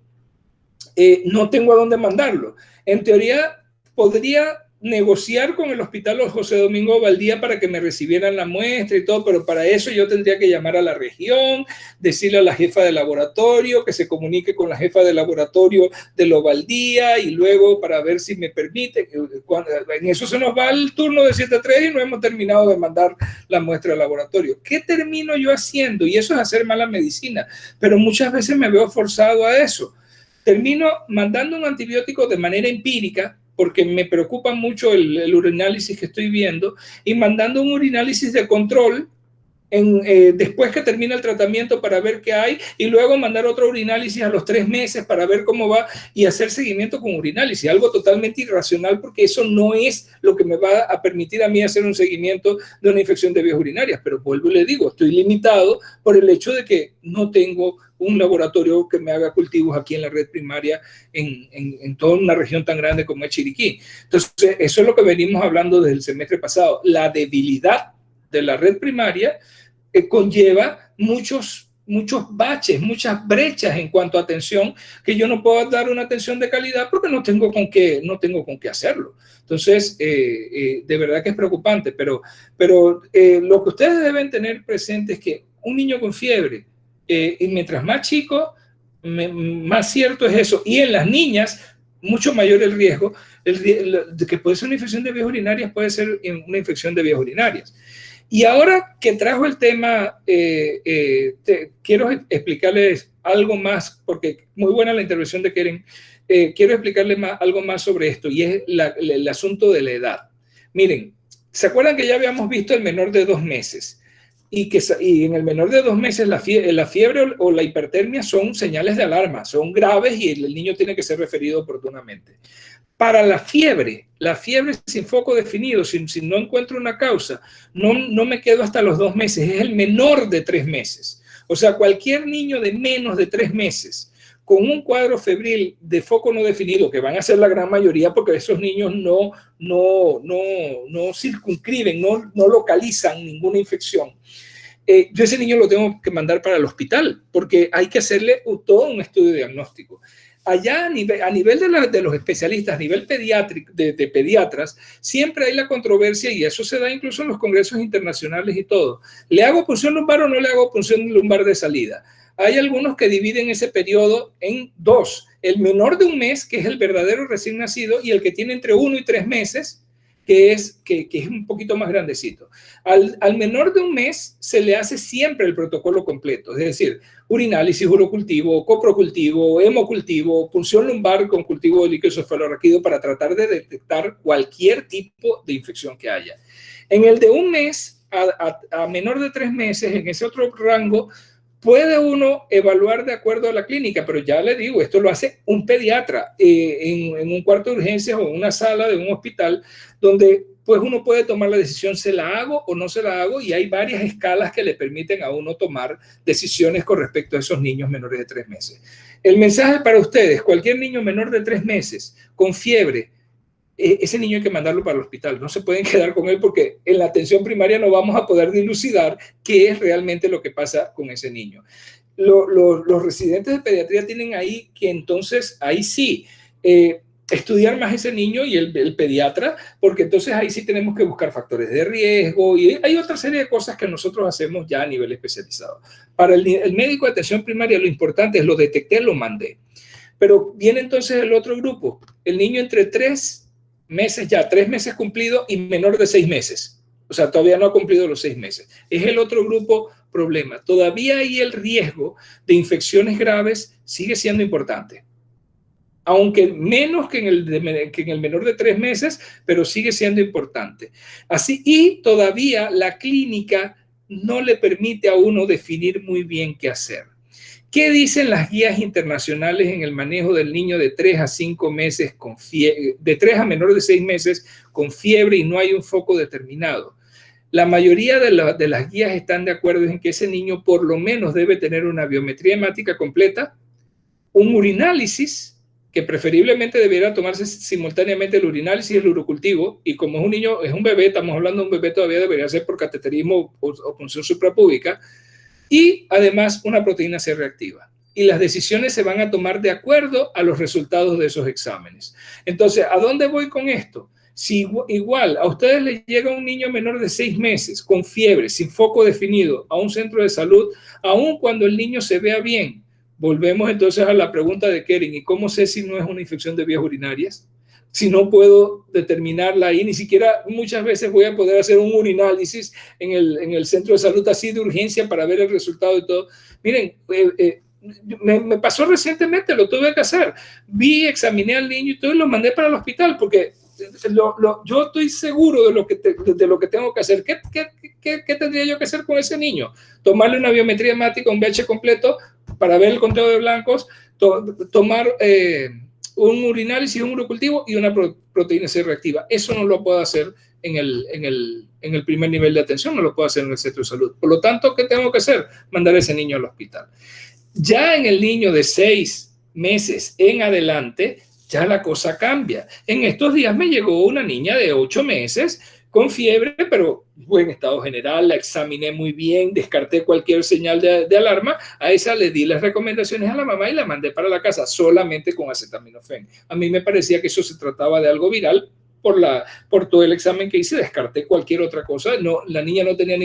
no tengo a dónde mandarlo. En teoría, podría negociar con el hospital José Domingo Valdía para que me recibieran la muestra y todo, pero para eso yo tendría que llamar a la región, decirle a la jefa de laboratorio que se comunique con la jefa de laboratorio de lo Valdía y luego para ver si me permite. En eso se nos va el turno de 7 a 3 y no hemos terminado de mandar la muestra al laboratorio. ¿Qué termino yo haciendo? Y eso es hacer mala medicina, pero muchas veces me veo forzado a eso. Termino mandando un antibiótico de manera empírica, porque me preocupa mucho el urinálisis que estoy viendo, y mandando un urinálisis de control después que termina el tratamiento para ver qué hay, y luego mandar otro urinálisis a los 3 meses para ver cómo va y hacer seguimiento con urinálisis, algo totalmente irracional, porque eso no es lo que me va a permitir a mí hacer un seguimiento de una infección de vías urinarias. Pero vuelvo y le digo, estoy limitado por el hecho de que no tengo un laboratorio que me haga cultivos aquí en la red primaria en toda una región tan grande como es Chiriquí. Entonces, eso es lo que venimos hablando desde el semestre pasado, la debilidad de la red primaria conlleva muchos baches, muchas brechas en cuanto a atención, que yo no puedo dar una atención de calidad porque no tengo con qué hacerlo. Entonces, de verdad que es preocupante, pero lo que ustedes deben tener presente es que un niño con fiebre, y mientras más chico, más cierto es eso. Y en las niñas, mucho mayor el riesgo de que puede ser una infección de vías urinarias, puede ser una infección de vías urinarias. Y ahora que trajo el tema, quiero explicarles algo más, porque muy buena la intervención de Keren. Quiero explicarles algo más sobre esto, y es el asunto de la edad. Miren, ¿se acuerdan que ya habíamos visto el menor de 2 meses? Y en el menor de 2 meses la fiebre o la hipertermia son señales de alarma, son graves y el niño tiene que ser referido oportunamente. Para la fiebre sin foco definido, si no encuentro una causa, no me quedo hasta los 2 meses, es el menor de 3 meses. O sea, cualquier niño de menos de 3 meses con un cuadro febril de foco no definido, que van a ser la gran mayoría porque esos niños no circunscriben, no localizan ninguna infección. Yo ese niño lo tengo que mandar para el hospital porque hay que hacerle todo un estudio diagnóstico. Allá a nivel de los especialistas, a nivel pediátrico, de pediatras, siempre hay la controversia, y eso se da incluso en los congresos internacionales y todo. ¿Le hago punción lumbar o no le hago punción lumbar de salida? Hay algunos que dividen ese periodo en 2. El menor de 1 mes, que es el verdadero recién nacido, y el que tiene entre 1 y 3 meses, que es un poquito más grandecito. Al menor de 1 mes se le hace siempre el protocolo completo, es decir, urinálisis, urocultivo, coprocultivo, hemocultivo, punción lumbar con cultivo de líquido cefalorraquídeo para tratar de detectar cualquier tipo de infección que haya. En el de 1 mes a menor de 3 meses, en ese otro rango, puede uno evaluar de acuerdo a la clínica, pero ya le digo, esto lo hace un pediatra en un cuarto de urgencias o en una sala de un hospital, donde pues uno puede tomar la decisión, ¿se la hago o no se la hago? Y hay varias escalas que le permiten a uno tomar decisiones con respecto a esos niños menores de 3 meses. El mensaje para ustedes: cualquier niño menor de 3 meses con fiebre, ese niño hay que mandarlo para el hospital, no se pueden quedar con él porque en la atención primaria no vamos a poder dilucidar qué es realmente lo que pasa con ese niño. Los residentes de pediatría tienen ahí que entonces, ahí sí, estudiar más ese niño y el pediatra, porque entonces ahí sí tenemos que buscar factores de riesgo y hay otra serie de cosas que nosotros hacemos ya a nivel especializado. Para el médico de atención primaria lo importante es lo detecté, lo mandé. Pero viene entonces el otro grupo, el niño entre 3 meses ya, 3 meses cumplido y menor de 6 meses. O sea, todavía no ha cumplido los 6 meses. Es el otro grupo problema. Todavía ahí el riesgo de infecciones graves sigue siendo importante. Aunque menos que en el menor de 3 meses, pero sigue siendo importante. Así, y todavía la clínica no le permite a uno definir muy bien qué hacer. ¿Qué dicen las guías internacionales en el manejo del niño de 3 a 5 meses con fiebre, de 3 a menor de 6 meses con fiebre y no hay un foco determinado? La mayoría de las guías están de acuerdo en que ese niño por lo menos debe tener una biometría hemática completa, un urinálisis, que preferiblemente debiera tomarse simultáneamente el urinálisis y el urocultivo, y como es un niño, es un bebé, estamos hablando de un bebé, todavía debería ser por cateterismo o punción suprapúbica, y además una proteína C reactiva. Y las decisiones se van a tomar de acuerdo a los resultados de esos exámenes. Entonces, ¿a dónde voy con esto? Si igual a ustedes les llega un niño menor de 6 meses con fiebre, sin foco definido, a un centro de salud, aun cuando el niño se vea bien, volvemos entonces a la pregunta de Keren: ¿y cómo sé si no es una infección de vías urinarias? Si no puedo determinarla ahí, ni siquiera muchas veces voy a poder hacer un urinálisis en el centro de salud así de urgencia para ver el resultado y todo. Miren, me pasó recientemente, lo tuve que hacer. Examiné al niño y todo y lo mandé para el hospital porque yo estoy seguro de lo que tengo que hacer. ¿Qué tendría yo que hacer con ese niño? Tomarle una biometría hemática, un VH completo para ver el conteo de blancos, tomar un urinálisis, un urocultivo y una proteína C reactiva. Eso no lo puedo hacer en el primer nivel de atención, no lo puedo hacer en el centro de salud. Por lo tanto, ¿qué tengo que hacer? Mandar a ese niño al hospital. Ya en el niño de 6 meses en adelante, ya la cosa cambia. En estos días me llegó una niña de 8 meses con fiebre, pero buen estado general, la examiné muy bien, descarté cualquier señal de alarma, a esa le di las recomendaciones a la mamá y la mandé para la casa solamente con acetaminofén. A mí me parecía que eso se trataba de algo viral. Por todo el examen que hice, descarté cualquier otra cosa. No, la niña no tenía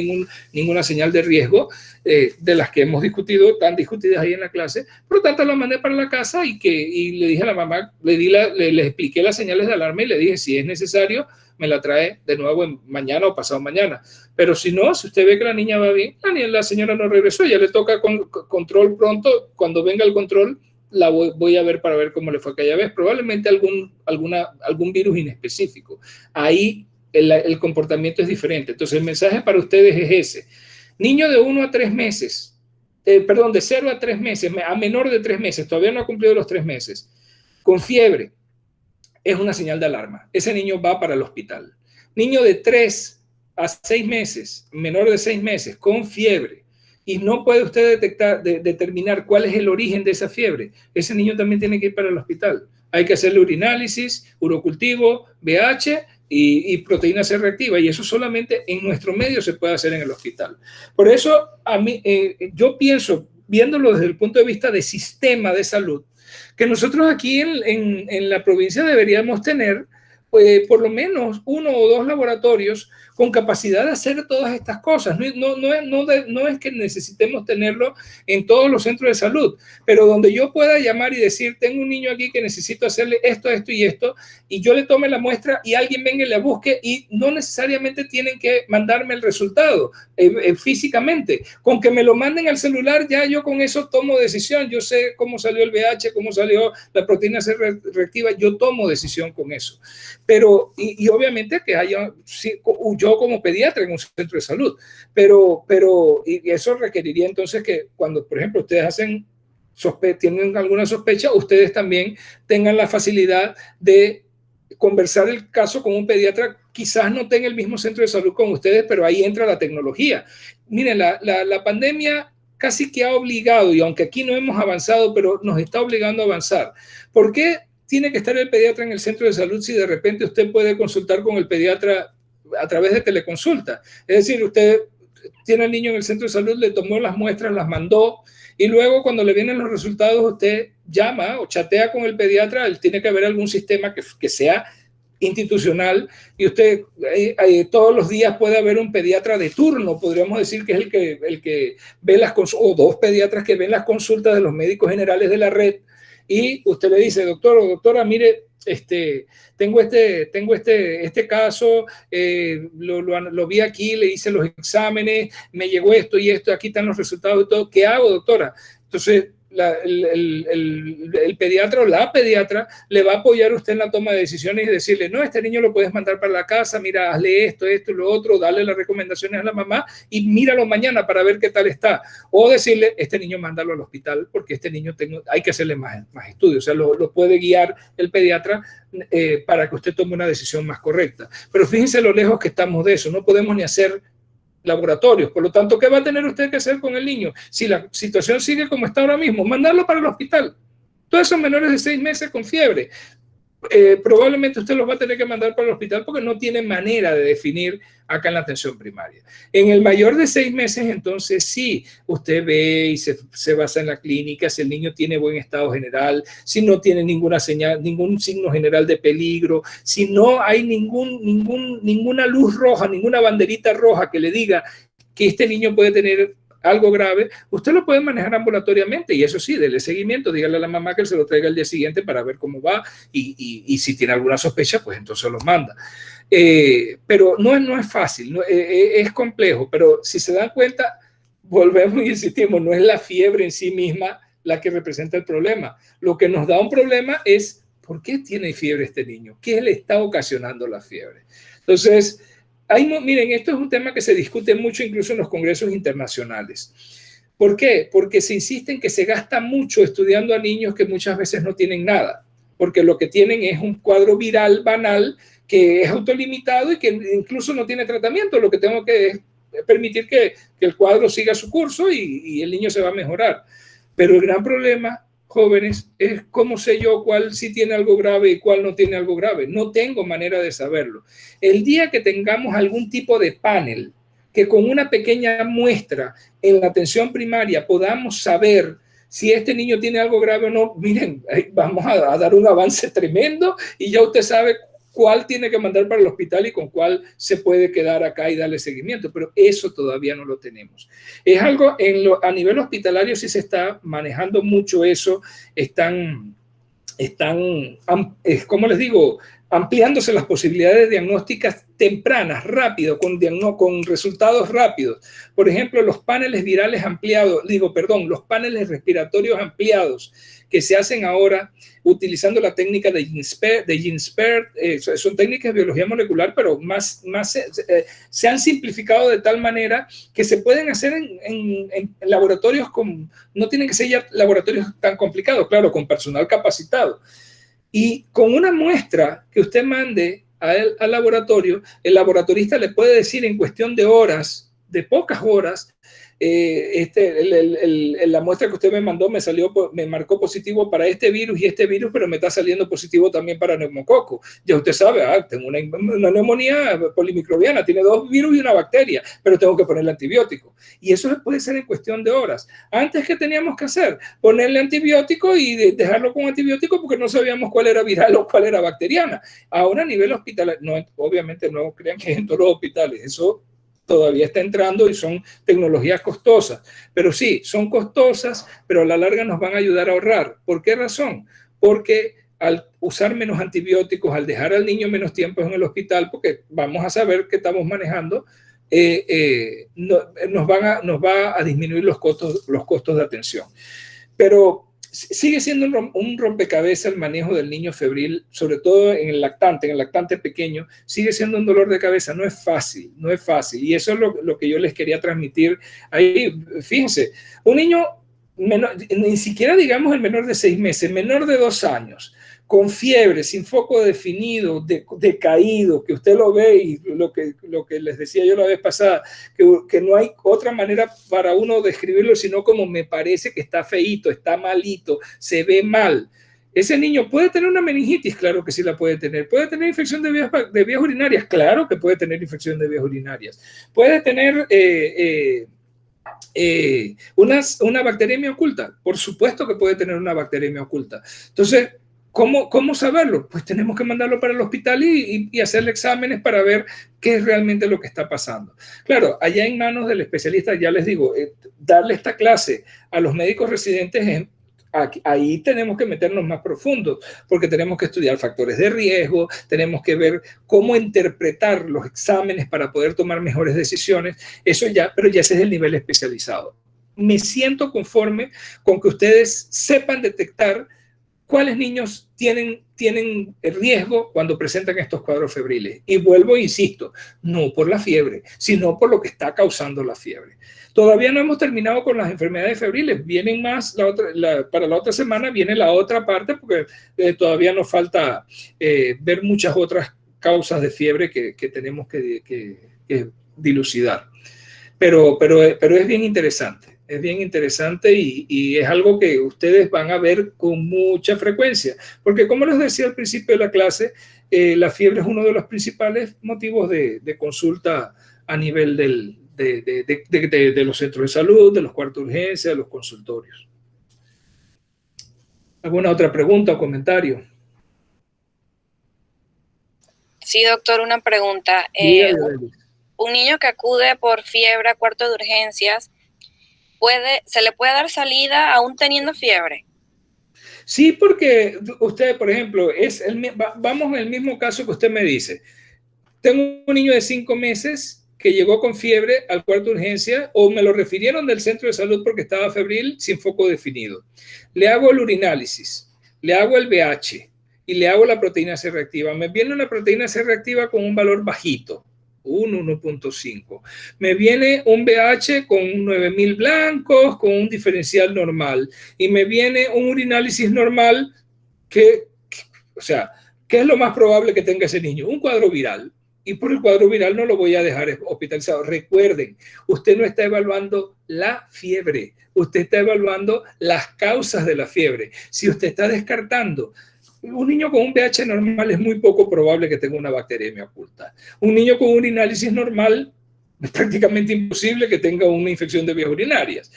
ninguna señal de riesgo de las que hemos discutido, tan discutidas ahí en la clase. Por lo tanto, la mandé para la casa y le dije a la mamá, le expliqué las señales de alarma y le dije, si es necesario, me la trae de nuevo mañana o pasado mañana. Pero si no, si usted ve que la niña va bien, la señora no regresó, ya le toca control pronto. Cuando venga el control, la voy a ver para ver cómo le fue aquella vez. Probablemente algún virus inespecífico. Ahí el comportamiento es diferente. Entonces el mensaje para ustedes es ese. Niño de 1 a 3 meses, de 0 a 3 meses, a menor de 3 meses, todavía no ha cumplido los 3 meses, con fiebre, es una señal de alarma. Ese niño va para el hospital. Niño de 3 a 6 meses, menor de 6 meses, con fiebre, y no puede usted determinar cuál es el origen de esa fiebre, ese niño también tiene que ir para el hospital. Hay que hacerle urinálisis, urocultivo, VH y proteína C reactiva, y eso solamente en nuestro medio se puede hacer en el hospital. Por eso, yo pienso, viéndolo desde el punto de vista de sistema de salud, que nosotros aquí en la provincia deberíamos tener por lo menos 1 o 2 laboratorios con capacidad de hacer todas estas cosas. No es que necesitemos tenerlo en todos los centros de salud, pero donde yo pueda llamar y decir, tengo un niño aquí que necesito hacerle esto, esto y esto, y yo le tome la muestra y alguien venga y la busque, y no necesariamente tienen que mandarme el resultado físicamente. Con que me lo manden al celular, ya yo con eso tomo decisión. Yo sé cómo salió el VH, cómo salió la proteína C reactiva, yo tomo decisión con eso. Pero, y obviamente que haya, yo como pediatra en un centro de salud, pero y eso requeriría entonces que cuando, por ejemplo, ustedes tienen alguna sospecha, ustedes también tengan la facilidad de conversar el caso con un pediatra. Quizás no tenga el mismo centro de salud con ustedes, pero ahí entra la tecnología. Miren, la pandemia casi que ha obligado, y aunque aquí no hemos avanzado, pero nos está obligando a avanzar. ¿Por qué tiene que estar el pediatra en el centro de salud si de repente usted puede consultar con el pediatra a través de teleconsulta? Es decir, usted tiene al niño en el centro de salud, le tomó las muestras, las mandó, y luego cuando le vienen los resultados usted llama o chatea con el pediatra. Él tiene que haber algún sistema que sea institucional, y usted todos los días puede haber un pediatra de turno, podríamos decir que es el que ve las consultas, o 2 pediatras que ven las consultas de los médicos generales de la red, y usted le dice, doctor o doctora, mire, tengo este caso, lo vi aquí, le hice los exámenes, me llegó esto y esto, aquí están los resultados y todo. ¿Qué hago, doctora? Entonces, el pediatra o la pediatra le va a apoyar a usted en la toma de decisiones y decirle, no, este niño lo puedes mandar para la casa, mira, hazle esto y lo otro, darle las recomendaciones a la mamá y míralo mañana para ver qué tal está. O decirle, este niño mándalo al hospital porque este niño hay que hacerle más estudios. O sea, lo puede guiar el pediatra para que usted tome una decisión más correcta. Pero fíjense lo lejos que estamos de eso. No podemos ni hacer laboratorios. Por lo tanto, ¿qué va a tener usted que hacer con el niño? Si la situación sigue como está ahora mismo, mandarlo para el hospital. Todos esos menores de 6 meses con fiebre, probablemente usted los va a tener que mandar para el hospital porque no tiene manera de definir acá en la atención primaria. En el mayor de 6 meses, entonces sí, usted ve y se basa en la clínica, si el niño tiene buen estado general, si no tiene ninguna señal, ningún signo general de peligro, si no hay ninguna luz roja, ninguna banderita roja que le diga que este niño puede tener algo grave, usted lo puede manejar ambulatoriamente, y eso sí, dele seguimiento, dígale a la mamá que se lo traiga el día siguiente para ver cómo va, y si tiene alguna sospecha, pues entonces lo manda. Pero no es fácil, es complejo, pero si se dan cuenta, volvemos y insistimos, no es la fiebre en sí misma la que representa el problema. Lo que nos da un problema es, ¿por qué tiene fiebre este niño? ¿Qué le está ocasionando la fiebre? Entonces, miren, esto es un tema que se discute mucho incluso en los congresos internacionales. ¿Por qué? Porque se insiste en que se gasta mucho estudiando a niños que muchas veces no tienen nada, porque lo que tienen es un cuadro viral banal que es autolimitado y que incluso no tiene tratamiento. Lo que tengo que es permitir que el cuadro siga su curso y el niño se va a mejorar. Pero el gran problema, jóvenes es cómo sé yo cuál sí tiene algo grave y cuál no tiene algo grave. No tengo manera de saberlo. El día que tengamos algún tipo de panel, que con una pequeña muestra en la atención primaria podamos saber si este niño tiene algo grave o no, miren, vamos a dar un avance tremendo y ya usted sabe cuál tiene que mandar para el hospital y con cuál se puede quedar acá y darle seguimiento, pero eso todavía no lo tenemos. Es algo, a nivel hospitalario sí se está manejando mucho eso, como les digo, ampliándose las posibilidades diagnósticas tempranas, rápido, con resultados rápidos. Por ejemplo, los paneles virales ampliados, los paneles respiratorios ampliados que se hacen ahora utilizando la técnica de GenSpert, son técnicas de biología molecular, pero se han simplificado de tal manera que se pueden hacer en laboratorios no tienen que ser ya laboratorios tan complicados, claro, con personal capacitado. Y con una muestra que usted mande al laboratorio, el laboratorista le puede decir en cuestión de horas, de pocas horas, la muestra que usted me mandó me marcó positivo para este virus y este virus, pero me está saliendo positivo también para neumococo. Ya usted sabe, tengo una neumonía polimicrobiana, tiene 2 virus y una bacteria, pero tengo que ponerle antibiótico. Y eso puede ser en cuestión de horas. Antes, ¿qué teníamos que hacer? Ponerle antibiótico y dejarlo con antibiótico porque no sabíamos cuál era viral o cuál era bacteriana. Ahora a nivel hospitalario, obviamente no crean que es en todos los hospitales, eso todavía está entrando y son tecnologías costosas, pero sí, son costosas, pero a la larga nos van a ayudar a ahorrar. ¿Por qué razón? Porque al usar menos antibióticos, al dejar al niño menos tiempo en el hospital, porque vamos a saber que estamos manejando, nos va a disminuir los costos de atención. Pero sigue siendo un rompecabezas el manejo del niño febril, sobre todo en el lactante pequeño, sigue siendo un dolor de cabeza, no es fácil, y eso es lo que yo les quería transmitir ahí. Fíjense, un niño, ni siquiera digamos el menor de 6 meses, menor de 2 años, con fiebre, sin foco definido, decaído, que usted lo ve y lo que les decía yo la vez pasada, que no hay otra manera para uno describirlo, sino como me parece que está feíto, está malito, se ve mal. Ese niño puede tener una meningitis, claro que sí la puede tener. Puede tener infección de vías urinarias, claro que puede tener infección de vías urinarias. Puede tener una bacteriemia oculta, por supuesto que puede tener una bacteriemia oculta. Entonces, ¿cómo saberlo? Pues tenemos que mandarlo para el hospital y hacerle exámenes para ver qué es realmente lo que está pasando. Claro, allá en manos del especialista, ya les digo, darle esta clase a los médicos residentes, ahí tenemos que meternos más profundo, porque tenemos que estudiar factores de riesgo, tenemos que ver cómo interpretar los exámenes para poder tomar mejores decisiones, pero ya ese es el nivel especializado. Me siento conforme con que ustedes sepan detectar cuáles niños tienen riesgo cuando presentan estos cuadros febriles. Y vuelvo e insisto, no por la fiebre, sino por lo que está causando la fiebre. Todavía no hemos terminado con las enfermedades febriles. Vienen más, para la otra semana viene la otra parte, porque todavía nos falta ver muchas otras causas de fiebre que tenemos que dilucidar. Pero es bien interesante. Es bien interesante y es algo que ustedes van a ver con mucha frecuencia, porque como les decía al principio de la clase, la fiebre es uno de los principales motivos de consulta a nivel de los centros de salud, de los cuartos de urgencia, de los consultorios. ¿Alguna otra pregunta o comentario? Sí, doctor, una pregunta. Un niño que acude por fiebre a cuarto de urgencias, ¿se le puede dar salida aún teniendo fiebre? Sí, porque usted, por ejemplo, vamos en el mismo caso que usted me dice. Tengo un niño de 5 meses que llegó con fiebre al cuarto de urgencia o me lo refirieron del centro de salud porque estaba febril sin foco definido. Le hago el urinálisis, le hago el VH y le hago la proteína C reactiva. Me viene una proteína C reactiva con un valor bajito, 1.5. Me viene un VH con 9.000 blancos, con un diferencial normal. Y me viene un urinálisis normal ¿qué es lo más probable que tenga ese niño? Un cuadro viral. Y por el cuadro viral no lo voy a dejar hospitalizado. Recuerden, usted no está evaluando la fiebre. Usted está evaluando las causas de la fiebre. Si usted está descartando, un niño con un pH normal es muy poco probable que tenga una bacteriemia oculta. Un niño con urinálisis normal es prácticamente imposible que tenga una infección de vías urinarias.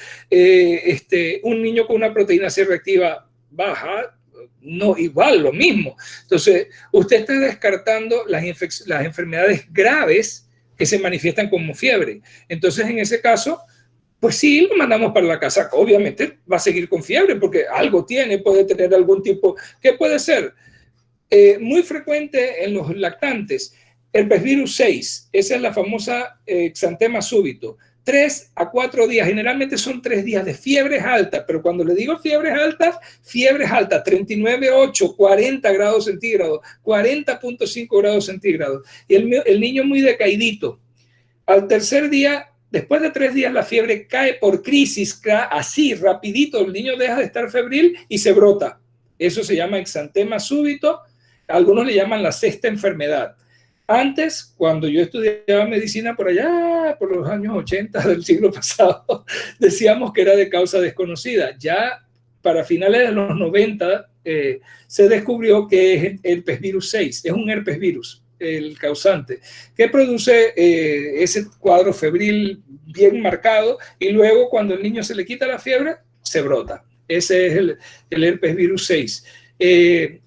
Un niño con una proteína C reactiva baja, no, igual, lo mismo. Entonces, usted está descartando las enfermedades graves que se manifiestan como fiebre. Entonces, en ese caso, pues sí, lo mandamos para la casa. Obviamente va a seguir con fiebre porque algo tiene, puede tener algún tipo. ¿Qué puede ser? Muy frecuente en los lactantes, herpes virus 6, esa es la famosa exantema súbito. 3 a 4 días, generalmente son 3 días de fiebres altas, pero cuando le digo fiebres altas, 39,8, 40 grados centígrados, 40,5 grados centígrados. Y el niño muy decaidito. Al tercer día, después de 3 días, la fiebre cae por crisis, así, rapidito, el niño deja de estar febril y se brota. Eso se llama exantema súbito, algunos le llaman la sexta enfermedad. Antes, cuando yo estudiaba medicina por allá, por los años 80 del siglo pasado, decíamos que era de causa desconocida. Ya para finales de los 90 se descubrió que es herpes virus 6, es un herpes virus el causante, que produce ese cuadro febril bien marcado y luego cuando el niño se le quita la fiebre, se brota. Ese es el herpes virus 6. El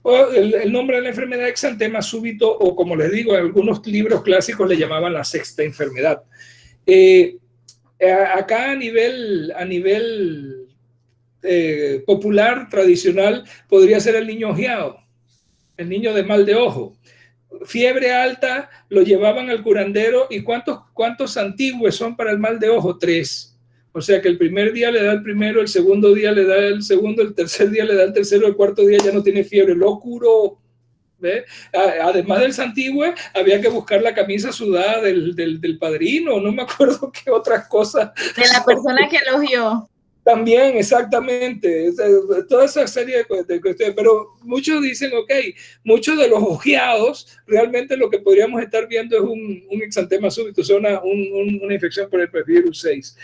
nombre de la enfermedad exantema súbito, o como les digo, en algunos libros clásicos le llamaban la sexta enfermedad. Acá a nivel popular, tradicional, podría ser el niño ojeado, el niño de mal de ojo. Fiebre alta, lo llevaban al curandero. ¿Y cuántos antiguos son para el mal de ojo? 3. O sea que el primer día le da el primero, el segundo día le da el segundo, el tercer día le da el tercero, el cuarto día ya no tiene fiebre, lo curó. ¿Ve? Además del santigüe, había que buscar la camisa sudada del padrino, no me acuerdo qué otras cosas. De la persona que elogió. También, exactamente, toda esa serie de cuestiones, pero muchos dicen, ok, muchos de los ojeados, realmente lo que podríamos estar viendo es un exantema súbito, o sea, una infección por el herpes virus 6.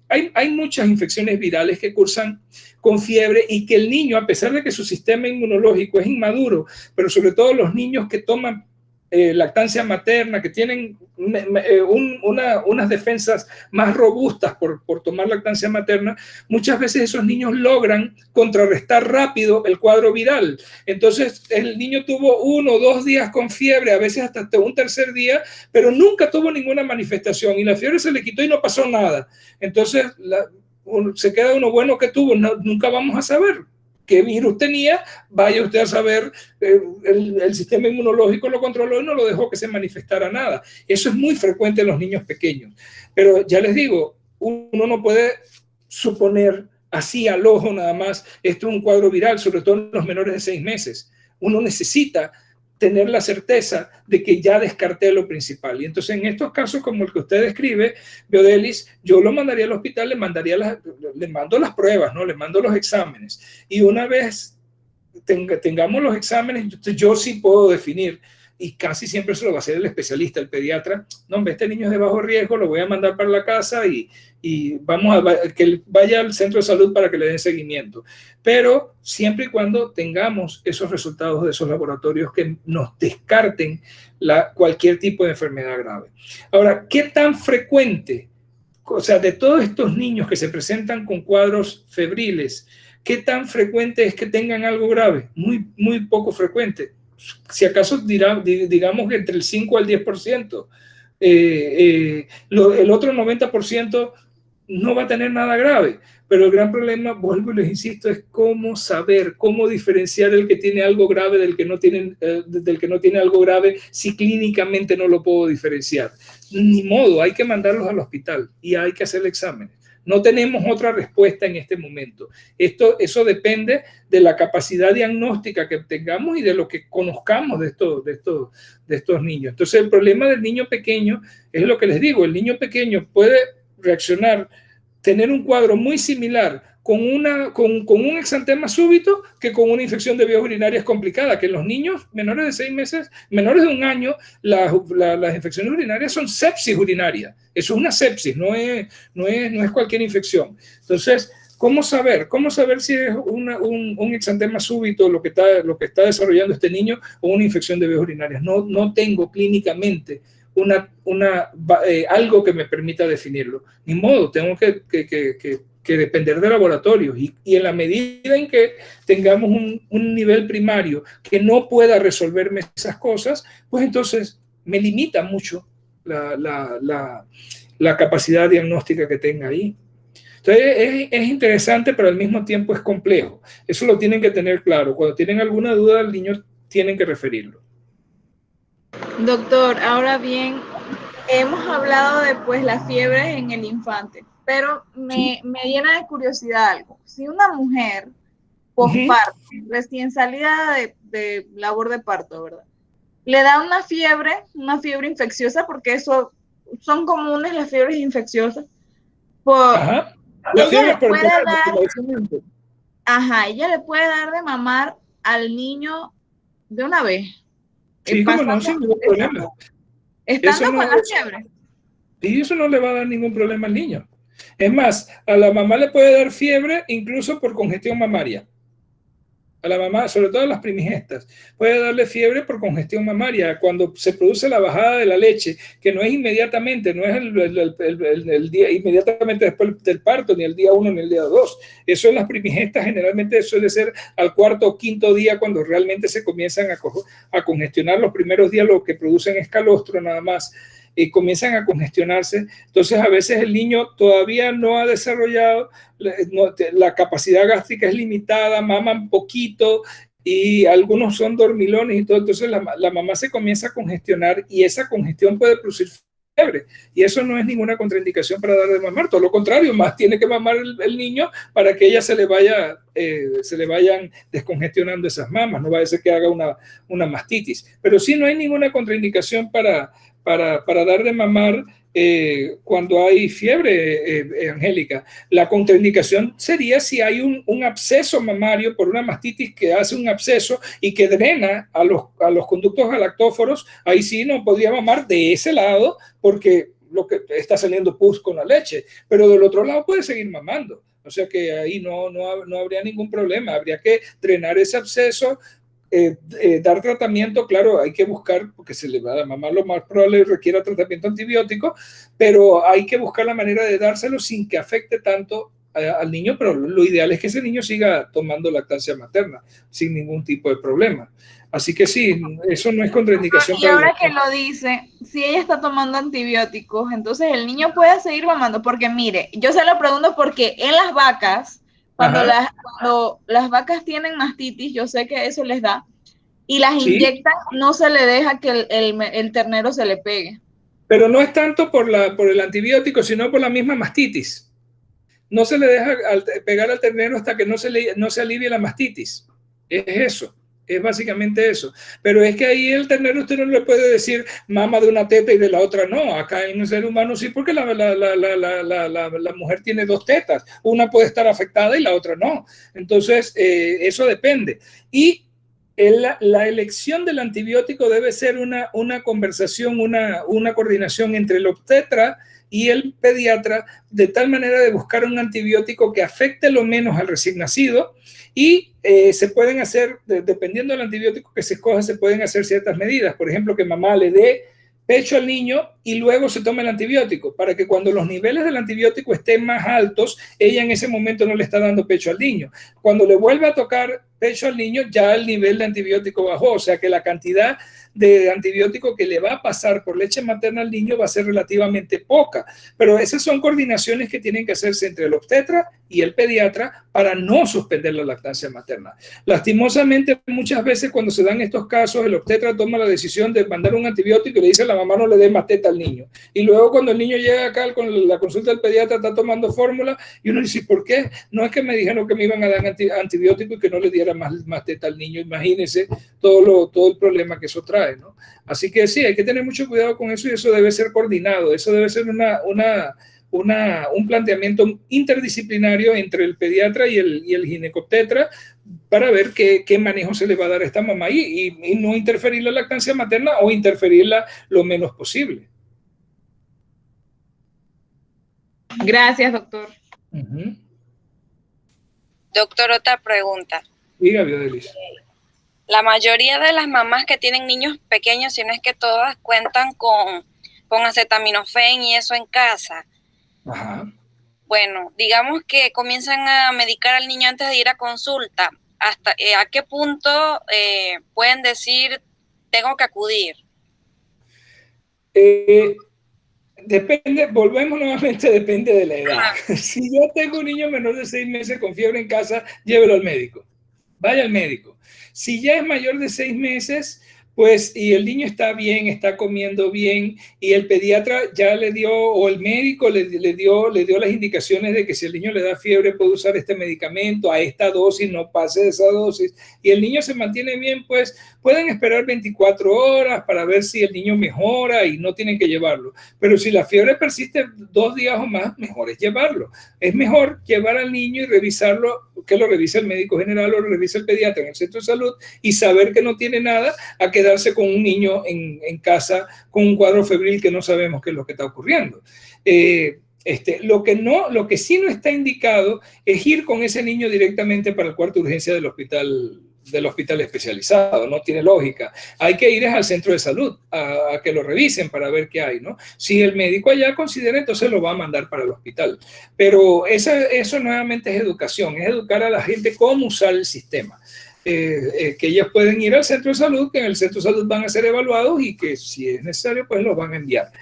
Hay muchas infecciones virales que cursan con fiebre y que el niño, a pesar de que su sistema inmunológico es inmaduro, pero sobre todo los niños que toman lactancia materna, que tienen unas defensas más robustas por tomar lactancia materna, muchas veces esos niños logran contrarrestar rápido el cuadro viral. Entonces el niño tuvo 1 o 2 días con fiebre, a veces hasta un tercer día, pero nunca tuvo ninguna manifestación y la fiebre se le quitó y no pasó nada. Entonces se queda uno, bueno, ¿qué tuvo? Nunca vamos a saber qué virus tenía, vaya usted a saber, el sistema inmunológico lo controló y no lo dejó que se manifestara nada. Eso es muy frecuente en los niños pequeños. Pero ya les digo, uno no puede suponer así al ojo nada más, esto es un cuadro viral, sobre todo en los menores de 6 meses. Uno necesita tener la certeza de que ya descarté lo principal. Y entonces en estos casos como el que usted describe, Biodelis, yo lo mandaría al hospital, le mando las pruebas, ¿no? Le mando los exámenes. Y una vez tengamos los exámenes, yo sí puedo definir, y casi siempre se lo va a hacer el especialista, el pediatra. No, hombre, este niño es de bajo riesgo, lo voy a mandar para la casa y vamos a que vaya al centro de salud para que le den seguimiento. Pero siempre y cuando tengamos esos resultados de esos laboratorios que nos descarten cualquier tipo de enfermedad grave. Ahora, ¿qué tan frecuente? O sea, de todos estos niños que se presentan con cuadros febriles, ¿qué tan frecuente es que tengan algo grave? Muy, muy poco frecuente. Si acaso digamos que entre el 5 al 10%. El otro 90% no va a tener nada grave, pero el gran problema, vuelvo y les insisto, es cómo saber, cómo diferenciar el que tiene algo grave del que no tiene algo grave si clínicamente no lo puedo diferenciar. Ni modo, hay que mandarlos al hospital y hay que hacer exámenes. No tenemos otra respuesta en este momento. Eso depende de la capacidad diagnóstica que tengamos y de lo que conozcamos de estos niños. Entonces, el problema del niño pequeño es lo que les digo. El niño pequeño puede reaccionar tener un cuadro muy similar con un exantema súbito que con una infección de vías urinarias complicada, que en los niños menores de 6 meses, menores de 1 año, las infecciones urinarias son sepsis urinaria. Eso es una sepsis, no es cualquier infección. Entonces, ¿cómo saber si es un exantema súbito lo que está desarrollando este niño o una infección de vías urinarias? No tengo clínicamente algo que me permita definirlo. Ni modo, tengo que depender de laboratorios y en la medida en que tengamos un nivel primario que no pueda resolverme esas cosas, pues entonces me limita mucho la capacidad diagnóstica que tenga ahí. Entonces es interesante, pero al mismo tiempo es complejo. Eso lo tienen que tener claro. Cuando tienen alguna duda, al niño tienen que referirlo. Doctor, ahora bien, hemos hablado de pues las fiebres en el infante, pero me llena de curiosidad algo. Si una mujer posparto, recién salida de labor de parto, ¿verdad? Le da una fiebre infecciosa, porque eso son comunes las fiebres infecciosas. Ajá. Ella le puede dar de mamar al niño de una vez. Sí, como no, sin ningún problema. Estando con la fiebre. Y eso no le va a dar ningún problema al niño. Es más, a la mamá le puede dar fiebre incluso por congestión mamaria. A la mamá, sobre todo a las primigestas, puede darle fiebre por congestión mamaria cuando se produce la bajada de la leche, que no es inmediatamente, no es el día inmediatamente después del parto, ni el día 1 ni el día 2. Eso en las primigestas generalmente suele ser al 4º o 5º día, cuando realmente se comienzan a congestionar. Los primeros días lo que producen es calostro nada más, y comienzan a congestionarse. Entonces a veces el niño todavía no ha desarrollado, la capacidad gástrica es limitada, maman poquito y algunos son dormilones y todo. Entonces la mamá se comienza a congestionar y esa congestión puede producir fiebre, y eso no es ninguna contraindicación para dar de mamar. Todo lo contrario, más tiene que mamar el niño para que ella se le vayan descongestionando esas mamas. No va a ser que haga una mastitis, pero sí no hay ninguna contraindicación para dar de mamar cuando hay fiebre, Angélica. La contraindicación sería si hay un absceso mamario por una mastitis que hace un absceso y que drena a los conductos galactóforos. Ahí sí no podría mamar de ese lado porque lo que está saliendo pus con la leche, pero del otro lado puede seguir mamando. O sea que ahí no habría ningún problema. Habría que drenar ese absceso, dar tratamiento. Claro, hay que buscar, porque se le va a la mamá, lo más probable requiera tratamiento antibiótico, pero hay que buscar la manera de dárselo sin que afecte tanto al niño, pero lo ideal es que ese niño siga tomando lactancia materna sin ningún tipo de problema. Así que sí, eso no es contraindicación. Y ahora que lo dice, si ella está tomando antibióticos, entonces el niño puede seguir mamando, porque mire, yo se lo pregunto porque en las vacas, cuando las vacas tienen mastitis, yo sé que eso les da, y las inyectan, no se le deja que el ternero se le pegue. Pero no es tanto por el antibiótico, sino por la misma mastitis. No se le deja pegar al ternero hasta que no se alivie la mastitis. Es eso. Es básicamente eso. Pero es que ahí el ternero usted no le puede decir mama de una teta y de la otra no. Acá en el ser humano sí, porque la mujer tiene 2 tetas. Una puede estar afectada y la otra no. Entonces, eso depende. Y la elección del antibiótico debe ser una conversación, una coordinación entre el obstetra y el pediatra, de tal manera de buscar un antibiótico que afecte lo menos al recién nacido. Y se pueden hacer, dependiendo del antibiótico que se escoja, se pueden hacer ciertas medidas. Por ejemplo, que mamá le dé pecho al niño y luego se tome el antibiótico, para que cuando los niveles del antibiótico estén más altos, ella en ese momento no le está dando pecho al niño. Cuando le vuelve a tocar pecho al niño, ya el nivel de antibiótico bajó, o sea que la cantidad de antibiótico que le va a pasar por leche materna al niño va a ser relativamente poca. Pero esas son coordinaciones que tienen que hacerse entre el obstetra y el pediatra para no suspender la lactancia materna. Lastimosamente, muchas veces cuando se dan estos casos, el obstetra toma la decisión de mandar un antibiótico y le dice a la mamá no le dé más teta al niño. Y luego cuando el niño llega acá con la consulta del pediatra, está tomando fórmula y uno dice, ¿por qué? No es que me dijeron que me iban a dar antibiótico y que no le diera más teta al niño. Imagínense todo el problema que eso trae, ¿no? Así que sí, hay que tener mucho cuidado con eso, y eso debe ser coordinado. Eso debe ser un planteamiento interdisciplinario entre el pediatra y el ginecobstetra para ver qué manejo se le va a dar a esta mamá y no interferir la lactancia materna o interferirla lo menos posible. Gracias, doctor. Doctor, otra pregunta. Diga, Biodelis. La mayoría de las mamás que tienen niños pequeños, si no es que todas, cuentan con acetaminofén y eso en casa. Ajá. Bueno, digamos que comienzan a medicar al niño antes de ir a consulta. ¿Hasta a qué punto pueden decir tengo que acudir? Depende, volvemos nuevamente, depende de la edad. Si yo tengo un niño menor de 6 meses con fiebre en casa, llévelo al médico. Vaya al médico. Si ya es mayor de 6 meses, pues, y el niño está bien, está comiendo bien, y el pediatra ya le dio, o el médico le dio las indicaciones de que si el niño le da fiebre puede usar este medicamento, a esta dosis, no pase de esa dosis, y el niño se mantiene bien, pues pueden esperar 24 horas para ver si el niño mejora y no tienen que llevarlo. Pero si la fiebre persiste 2 días o más, mejor es llevarlo. Es mejor llevar al niño y revisarlo, que lo revise el médico general o lo revise el pediatra en el centro de salud y saber que no tiene nada, a quedarse con un niño en casa con un cuadro febril que no sabemos qué es lo que está ocurriendo. Lo que sí no está indicado es ir con ese niño directamente para el cuarto de urgencia del hospital especializado, no tiene lógica. Hay que ir al centro de salud a que lo revisen para ver qué hay, ¿no? Si el médico allá considera, entonces lo va a mandar para el hospital. Pero eso nuevamente es educación, es educar a la gente cómo usar el sistema. Que ellas pueden ir al centro de salud, que en el centro de salud van a ser evaluados y que si es necesario, pues los van a enviar.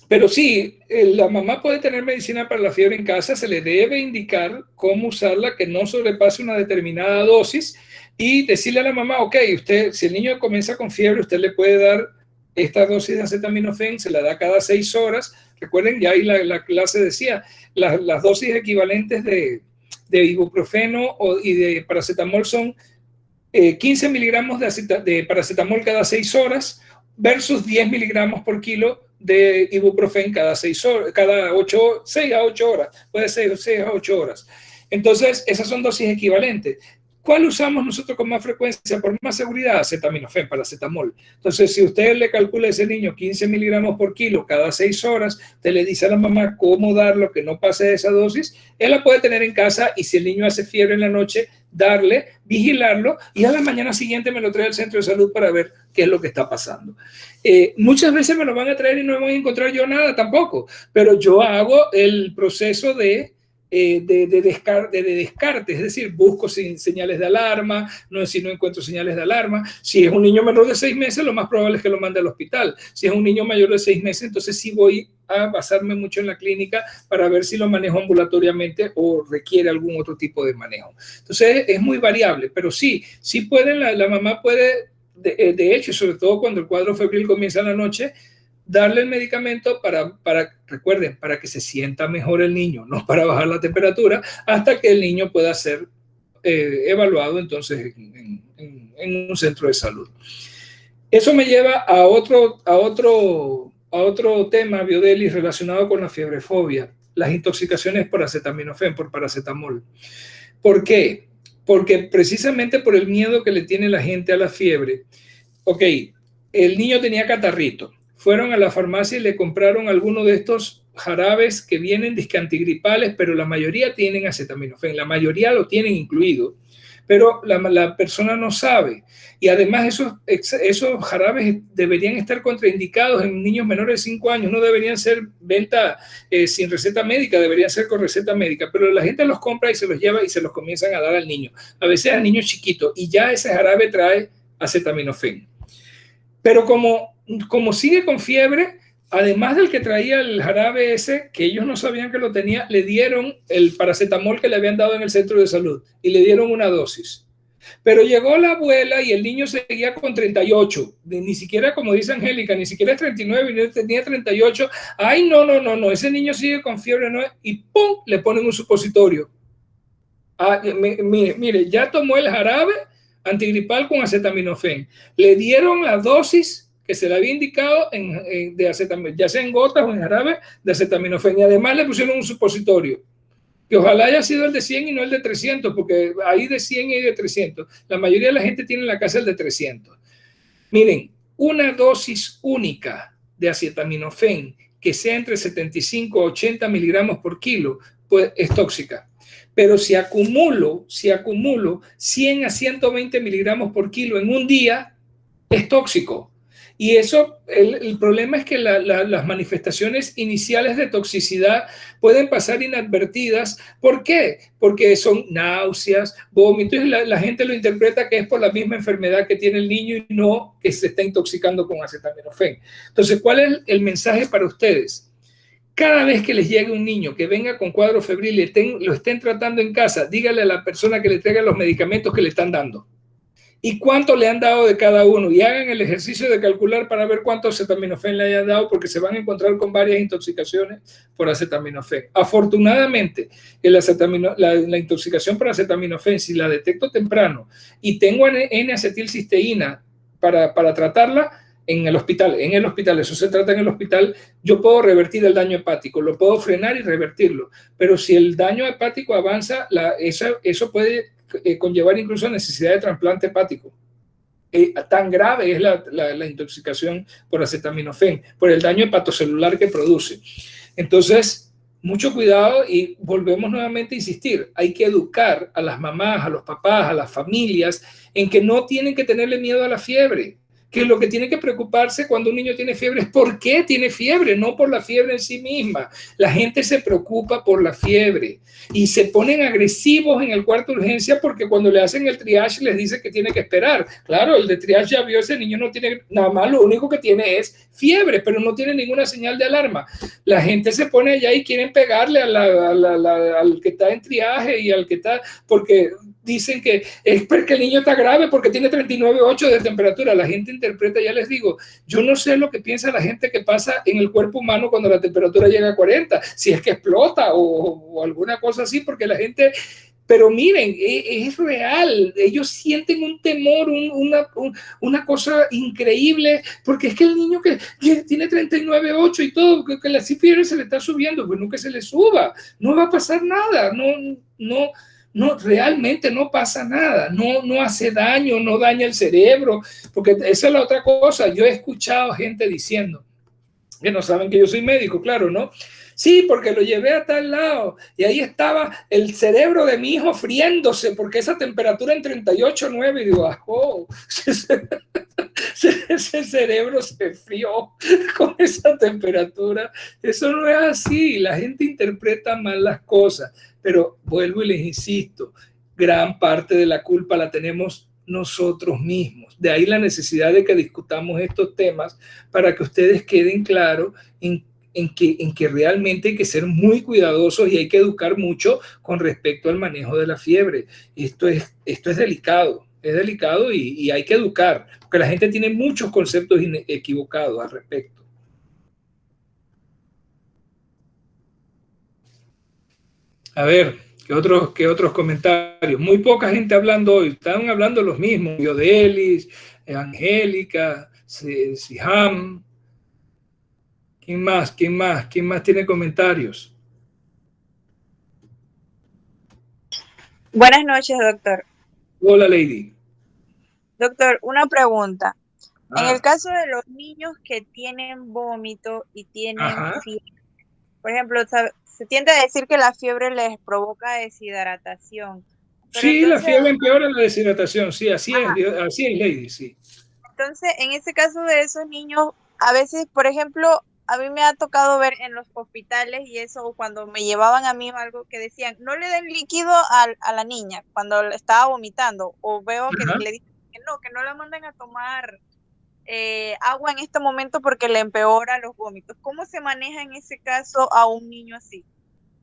Pero sí, la mamá puede tener medicina para la fiebre en casa, se le debe indicar cómo usarla, que no sobrepase una determinada dosis y decirle a la mamá, ok, usted, si el niño comienza con fiebre, usted le puede dar esta dosis de acetaminofén, se la da cada 6 horas. Recuerden, ya ahí la clase decía, las dosis equivalentes de ibuprofeno y de paracetamol son 15 miligramos de paracetamol cada 6 horas versus 10 miligramos por kilo de ibuprofeno cada 6 horas, cada 6 a 8 horas, puede ser 6 a 8 horas. Entonces, esas son dosis equivalentes. ¿Cuál usamos nosotros con más frecuencia por más seguridad? Acetaminofén, paracetamol. Entonces, si usted le calcula a ese niño 15 miligramos por kilo cada 6 horas, usted le dice a la mamá cómo darlo, que no pase de esa dosis, él la puede tener en casa y si el niño hace fiebre en la noche, darle, vigilarlo y a la mañana siguiente me lo trae al centro de salud para ver qué es lo que está pasando. Muchas veces me lo van a traer y no voy a encontrar yo nada tampoco, pero yo hago el proceso de descarte, es decir, busco señales de alarma, si no encuentro señales de alarma. Si es un niño menor de 6 meses, lo más probable es que lo mande al hospital. Si es un niño mayor de 6 meses, entonces sí voy a basarme mucho en la clínica para ver si lo manejo ambulatoriamente o requiere algún otro tipo de manejo. Entonces es muy variable, pero sí puede, la mamá puede, de hecho, sobre todo cuando el cuadro febril comienza en la noche, darle el medicamento recuerden, para que se sienta mejor el niño, no para bajar la temperatura, hasta que el niño pueda ser evaluado entonces en un centro de salud. Eso me lleva a otro tema, Biodelis, relacionado con la fiebrefobia, las intoxicaciones por acetaminofén, por paracetamol. ¿Por qué? Porque precisamente por el miedo que le tiene la gente a la fiebre. Ok, el niño tenía catarrito. Fueron a la farmacia y le compraron alguno de estos jarabes que vienen disque antigripales, pero la mayoría tienen acetaminofén, la mayoría lo tienen incluido, pero la persona no sabe. Y además esos jarabes deberían estar contraindicados en niños menores de 5 años, no deberían ser venta sin receta médica, deberían ser con receta médica, pero la gente los compra y se los lleva y se los comienzan a dar al niño, a veces al niño chiquito, y ya ese jarabe trae acetaminofén. Pero como sigue con fiebre, además del que traía el jarabe ese, que ellos no sabían que lo tenía, le dieron el paracetamol que le habían dado en el centro de salud y le dieron una dosis. Pero llegó la abuela y el niño seguía con 38, ni siquiera, como dice Angélica, ni siquiera es 39, tenía 38. Ay, no, ese niño sigue con fiebre, ¿no? Y ¡pum!, le ponen un supositorio. Mire, ya tomó el jarabe antigripal con acetaminofén. Le dieron la dosis que se le había indicado de acetaminofén, ya sea en gotas o en jarabe de acetaminofén, y además le pusieron un supositorio, que ojalá haya sido el de 100 y no el de 300, porque hay de 100 y de 300. La mayoría de la gente tiene en la casa el de 300. Miren, una dosis única de acetaminofén que sea entre 75 a 80 miligramos por kilo, pues es tóxica. Pero si acumulo 100 a 120 miligramos por kilo en un día, es tóxico. Y eso, el problema es que las manifestaciones iniciales de toxicidad pueden pasar inadvertidas. ¿Por qué? Porque son náuseas, vómitos, y la gente lo interpreta que es por la misma enfermedad que tiene el niño y no que se está intoxicando con acetaminofén. Entonces, ¿cuál es el mensaje para ustedes? Cada vez que les llegue un niño que venga con cuadro febril y lo estén tratando en casa, dígale a la persona que le traiga los medicamentos que le están dando y cuánto le han dado de cada uno, y hagan el ejercicio de calcular para ver cuánto acetaminofén le hayan dado, porque se van a encontrar con varias intoxicaciones por acetaminofén. Afortunadamente, la intoxicación por acetaminofén, si la detecto temprano y tengo N-acetilcisteína para tratarla, en el hospital, eso se trata en el hospital, yo puedo revertir el daño hepático, lo puedo frenar y revertirlo, pero si el daño hepático avanza, eso puede conllevar incluso necesidad de trasplante hepático. Tan grave es la intoxicación por acetaminofén, por el daño hepatocelular que produce. Entonces, mucho cuidado, y volvemos nuevamente a insistir, hay que educar a las mamás, a los papás, a las familias, en que no tienen que tenerle miedo a la fiebre, que lo que tiene que preocuparse cuando un niño tiene fiebre es por qué tiene fiebre, no por la fiebre en sí misma. La gente se preocupa por la fiebre y se ponen agresivos en el cuarto de urgencia porque cuando le hacen el triage les dice que tiene que esperar. Claro, el de triage ya vio, ese niño no tiene nada más, lo único que tiene es fiebre, pero no tiene ninguna señal de alarma. La gente se pone allá y quieren pegarle al que está en triaje y al que está, porque dicen que es porque el niño está grave porque tiene 39,8 de temperatura. La gente interpreta, ya les digo, yo no sé lo que piensa la gente que pasa en el cuerpo humano cuando la temperatura llega a 40, si es que explota o alguna cosa así, porque la gente, pero miren, es real, ellos sienten un temor, una cosa increíble, porque es que el niño que tiene 39,8 y todo, que la fiebre se le está subiendo, pues nunca se le suba, no va a pasar nada, no, realmente no pasa nada, no hace daño, no daña el cerebro, porque esa es la otra cosa. Yo he escuchado gente diciendo, que no saben que yo soy médico, claro, ¿no? Sí, porque lo llevé a tal lado y ahí estaba el cerebro de mi hijo friéndose porque esa temperatura en 38,9, y digo, oh, ese cerebro se frió con esa temperatura. Eso no es así, la gente interpreta mal las cosas, pero vuelvo y les insisto, gran parte de la culpa la tenemos nosotros mismos. De ahí la necesidad de que discutamos estos temas para que ustedes queden claros en que realmente hay que ser muy cuidadosos y hay que educar mucho con respecto al manejo de la fiebre. Esto es delicado. Es delicado y hay que educar, porque la gente tiene muchos conceptos equivocados al respecto. A ver, ¿qué otros comentarios? Muy poca gente hablando hoy, están hablando los mismos, Biodelis, Angélica, Siham. ¿Quién más tiene comentarios? Buenas noches, doctor. Hola, Lady. Doctor, una pregunta. En el caso de los niños que tienen vómito y tienen fiebre, por ejemplo, se tiende a decir que la fiebre les provoca deshidratación. Sí, entonces, la fiebre empeora la deshidratación, sí, así es, Lady, sí. Entonces, en ese caso de esos niños, a veces, por ejemplo, a mí me ha tocado ver en los hospitales y eso, cuando me llevaban a mí algo que decían, no le den líquido a la niña cuando estaba vomitando, o veo que le dicen que no la manden a tomar agua en este momento porque le empeora los vómitos. ¿Cómo se maneja en ese caso a un niño así?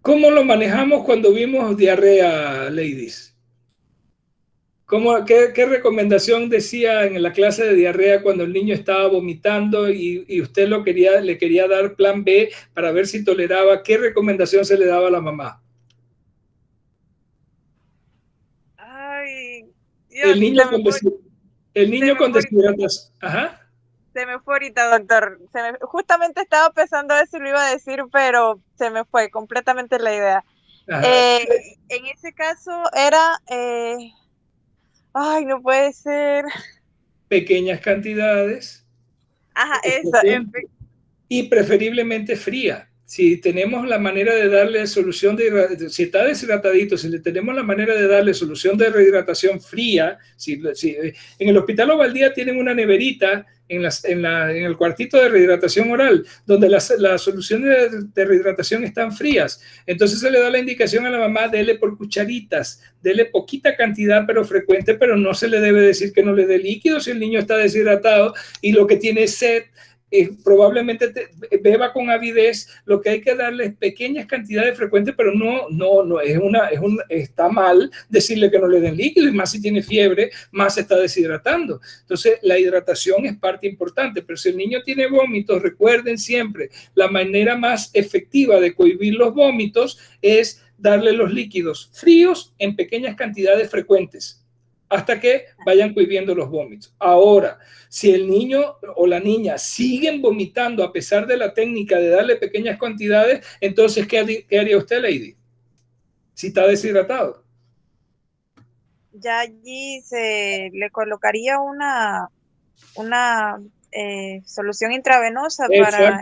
¿Cómo lo manejamos cuando vimos diarrea, ladies? ¿Qué recomendación decía en la clase de diarrea cuando el niño estaba vomitando y usted le quería dar plan B para ver si toleraba? ¿Qué recomendación se le daba a la mamá? Ay, Dios, el niño con deshidratación. Ajá. Se me fue ahorita, doctor. Justamente estaba pensando eso y lo iba a decir, pero se me fue completamente la idea. En ese caso era... ay, no puede ser. Pequeñas cantidades. Ajá, eso. Y preferiblemente fría. Si tenemos la manera de darle solución de, si está deshidratadito, si le tenemos la manera de darle solución de rehidratación fría, en el Hospital Ovaldía tienen una neverita en el cuartito de rehidratación oral, donde las soluciones de rehidratación están frías. Entonces se le da la indicación a la mamá, dele por cucharitas, dele poquita cantidad pero frecuente, pero no se le debe decir que no le dé líquido si el niño está deshidratado y lo que tiene es sed. Probablemente beba con avidez. Lo que hay que darle es pequeñas cantidades frecuentes, pero no está mal decirle que no le den líquido, y más si tiene fiebre, más se está deshidratando. Entonces la hidratación es parte importante, pero si el niño tiene vómitos, recuerden siempre, la manera más efectiva de cohibir los vómitos es darle los líquidos fríos en pequeñas cantidades frecuentes, hasta que vayan cohibiendo los vómitos. Ahora, si el niño o la niña siguen vomitando a pesar de la técnica de darle pequeñas cantidades, entonces, ¿qué haría usted, Lady? Si está deshidratado. Ya allí se le colocaría una solución intravenosa para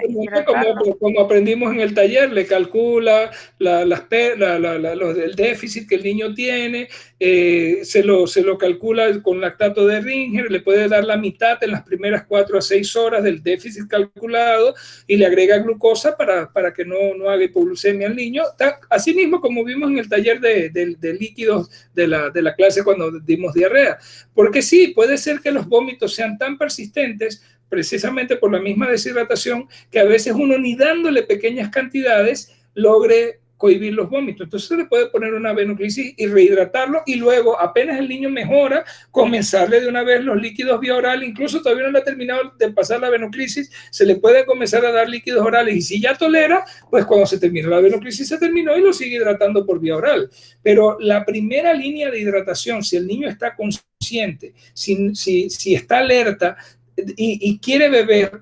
como aprendimos en el taller, le calcula el déficit que el niño tiene, se lo calcula con lactato de Ringer, le puede dar la mitad en las primeras 4 a 6 horas del déficit calculado y le agrega glucosa para que no haga hipoglucemia al niño. Así mismo como vimos en el taller de líquidos de la clase cuando dimos diarrea. Porque sí, puede ser que los vómitos sean tan persistentes precisamente por la misma deshidratación, que a veces uno ni dándole pequeñas cantidades logre cohibir los vómitos. Entonces se le puede poner una venoclisis y rehidratarlo, y luego apenas el niño mejora, comenzarle de una vez los líquidos vía oral. Incluso todavía no le ha terminado de pasar la venoclisis, se le puede comenzar a dar líquidos orales, y si ya tolera, pues cuando se termina la venoclisis se terminó y lo sigue hidratando por vía oral. Pero la primera línea de hidratación, si el niño está consciente, si está alerta y quiere beber,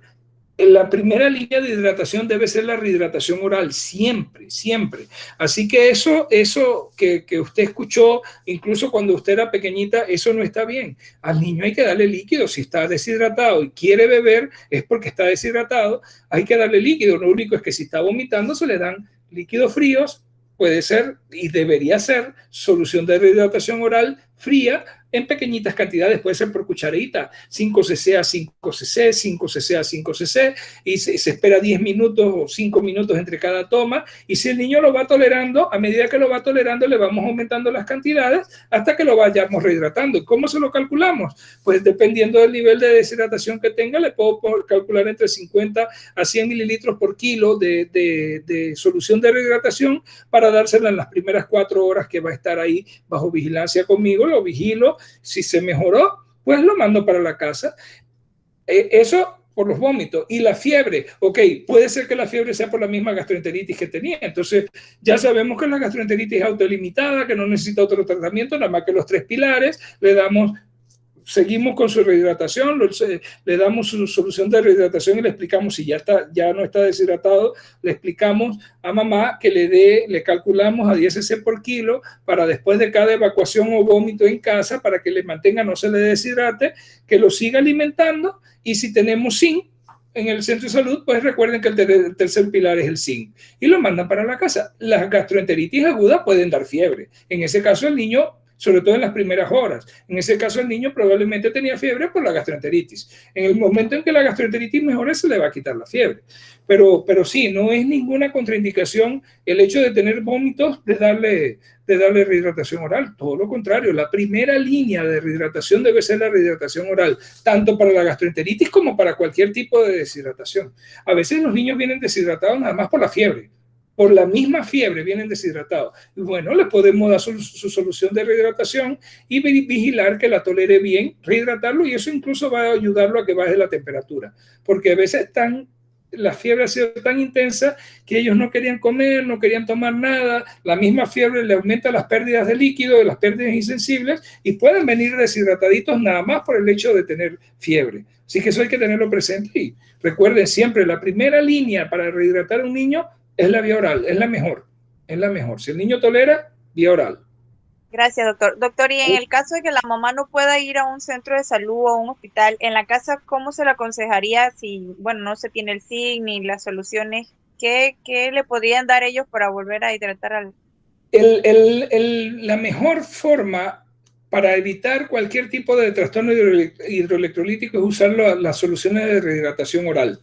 la primera línea de hidratación debe ser la rehidratación oral, siempre, siempre. Así que eso que usted escuchó, incluso cuando usted era pequeñita, eso no está bien. Al niño hay que darle líquido. Si está deshidratado y quiere beber, es porque está deshidratado, hay que darle líquido. Lo único es que si está vomitando, se le dan líquidos fríos. Puede ser y debería ser solución de rehidratación oral fría en pequeñitas cantidades, puede ser por cucharita, 5 cc a 5 cc, 5 cc a 5 cc, y se espera 10 minutos o 5 minutos entre cada toma, y si el niño lo va tolerando, a medida que lo va tolerando, le vamos aumentando las cantidades hasta que lo vayamos rehidratando. ¿Cómo se lo calculamos? Pues dependiendo del nivel de deshidratación que tenga, le puedo calcular entre 50 a 100 mililitros por kilo de solución de rehidratación para dársela en las primeras 4 horas que va a estar ahí bajo vigilancia conmigo. Lo vigilo. Si se mejoró, pues lo mando para la casa. Eso por los vómitos. Y la fiebre, ok, puede ser que la fiebre sea por la misma gastroenteritis que tenía. Entonces ya sabemos que la gastroenteritis es autolimitada, que no necesita otro tratamiento, nada más que los 3 pilares. Seguimos con su rehidratación, le damos su solución de rehidratación y le explicamos si ya no está deshidratado, le explicamos a mamá que le calculamos a 10 cc por kilo para después de cada evacuación o vómito en casa, para que le mantenga, no se le deshidrate, que lo siga alimentando. Y si tenemos zinc en el centro de salud, pues recuerden que el tercer pilar es el zinc, y lo mandan para la casa. Las gastroenteritis agudas pueden dar fiebre. En ese caso el niño, sobre todo en las primeras horas. En ese caso el niño probablemente tenía fiebre por la gastroenteritis. En el momento en que la gastroenteritis mejore, se le va a quitar la fiebre. Pero sí, no es ninguna contraindicación el hecho de tener vómitos de darle rehidratación oral. Todo lo contrario, la primera línea de rehidratación debe ser la rehidratación oral, tanto para la gastroenteritis como para cualquier tipo de deshidratación. A veces los niños vienen deshidratados nada más por la fiebre. Por la misma fiebre vienen deshidratados. Y bueno, le podemos dar su solución de rehidratación y vigilar que la tolere bien, rehidratarlo, y eso incluso va a ayudarlo a que baje la temperatura, porque a veces están la fiebre ha sido tan intensa que ellos no querían comer, no querían tomar nada, la misma fiebre le aumenta las pérdidas de líquido, las pérdidas insensibles, y pueden venir deshidrataditos nada más por el hecho de tener fiebre. Así que eso hay que tenerlo presente, y recuerden siempre, la primera línea para rehidratar a un niño es la vía oral, es la mejor, es la mejor. Si el niño tolera, vía oral. Gracias, doctor. Doctor, y en el caso de que la mamá no pueda ir a un centro de salud o a un hospital, en la casa, ¿cómo se le aconsejaría si, bueno, no se tiene el SIG ni las soluciones? ¿Qué le podrían dar ellos para volver a hidratar al...? La mejor forma para evitar cualquier tipo de trastorno hidroelectrolítico es usar las soluciones de rehidratación oral.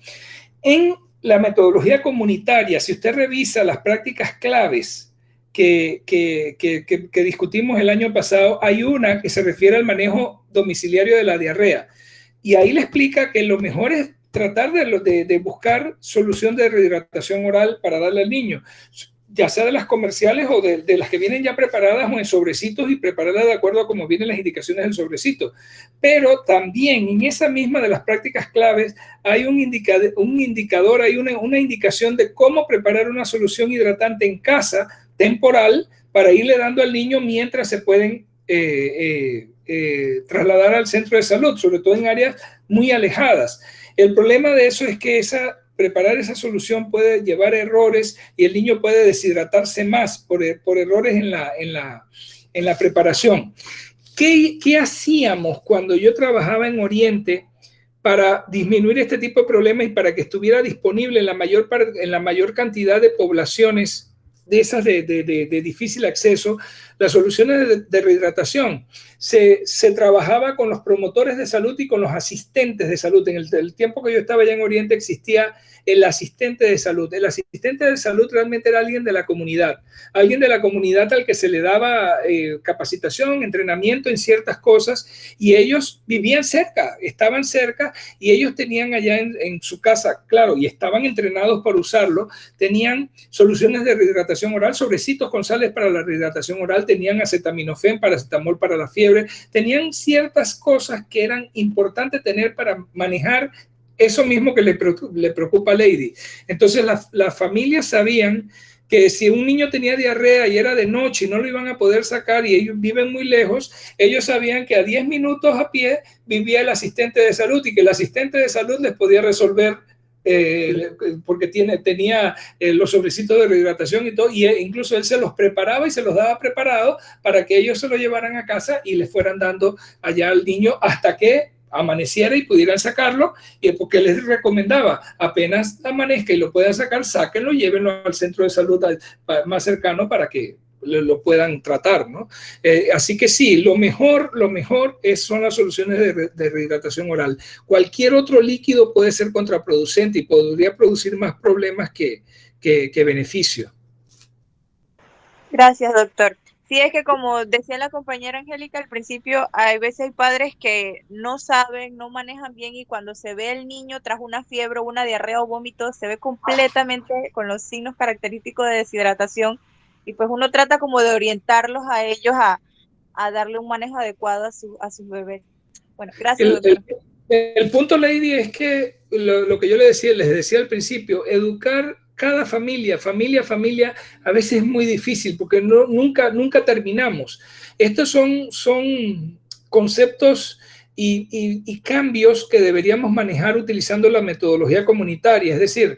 En la metodología comunitaria, si usted revisa las prácticas claves que discutimos el año pasado, hay una que se refiere al manejo domiciliario de la diarrea, y ahí le explica que lo mejor es tratar de buscar solución de rehidratación oral para darle al niño, ya sea de las comerciales o de las que vienen ya preparadas o en sobrecitos, y prepararlas de acuerdo a cómo vienen las indicaciones del sobrecito. Pero también en esa misma de las prácticas claves hay un indicador, hay una indicación de cómo preparar una solución hidratante en casa, temporal, para irle dando al niño mientras se pueden trasladar al centro de salud, sobre todo en áreas muy alejadas. El problema de eso es que preparar esa solución puede llevar errores, y el niño puede deshidratarse más por errores en la preparación. ¿Qué hacíamos cuando yo trabajaba en Oriente para disminuir este tipo de problemas y para que estuviera disponible en la mayor cantidad de poblaciones de esas de difícil acceso, las soluciones de rehidratación? Se trabajaba con los promotores de salud y con los asistentes de salud. En el tiempo que yo estaba allá en Oriente existía el asistente de salud. El asistente de salud realmente era alguien de la comunidad al que se le daba capacitación, entrenamiento en ciertas cosas, y ellos vivían cerca, estaban cerca, y ellos tenían allá en su casa, claro, y estaban entrenados para usarlo, tenían soluciones de rehidratación oral, sobrecitos con sales para la rehidratación oral, tenían acetaminofén, paracetamol para la fiebre, tenían ciertas cosas que eran importantes tener para manejar eso mismo que le preocupa a Lady. Entonces las familias sabían que si un niño tenía diarrea y era de noche y no lo iban a poder sacar, y ellos viven muy lejos, ellos sabían que a 10 minutos a pie vivía el asistente de salud, y que el asistente de salud les podía resolver porque tenía los sobrecitos de rehidratación y todo, y incluso él se los preparaba y se los daba preparado para que ellos se lo llevaran a casa y les fueran dando allá al niño hasta que amaneciera y pudieran sacarlo, y porque les recomendaba, apenas amanezca y lo puedan sacar, sáquenlo, llévenlo al centro de salud más cercano para que lo puedan tratar, ¿no? Así que sí, lo mejor son las soluciones de rehidratación oral. Cualquier otro líquido puede ser contraproducente y podría producir más problemas que beneficio. Gracias, doctor. Sí, es que como decía la compañera Angélica al principio, hay veces hay padres que no saben, no manejan bien, y cuando se ve el niño tras una fiebre, una diarrea o vómito, se ve completamente con los signos característicos de deshidratación, y pues uno trata como de orientarlos a ellos a darle un manejo adecuado a sus bebés. Bueno, gracias, doctor. El punto, Lady, es que lo que yo les decía al principio, educar cada familia, a veces es muy difícil porque nunca terminamos. Estos son conceptos y cambios que deberíamos manejar utilizando la metodología comunitaria, es decir,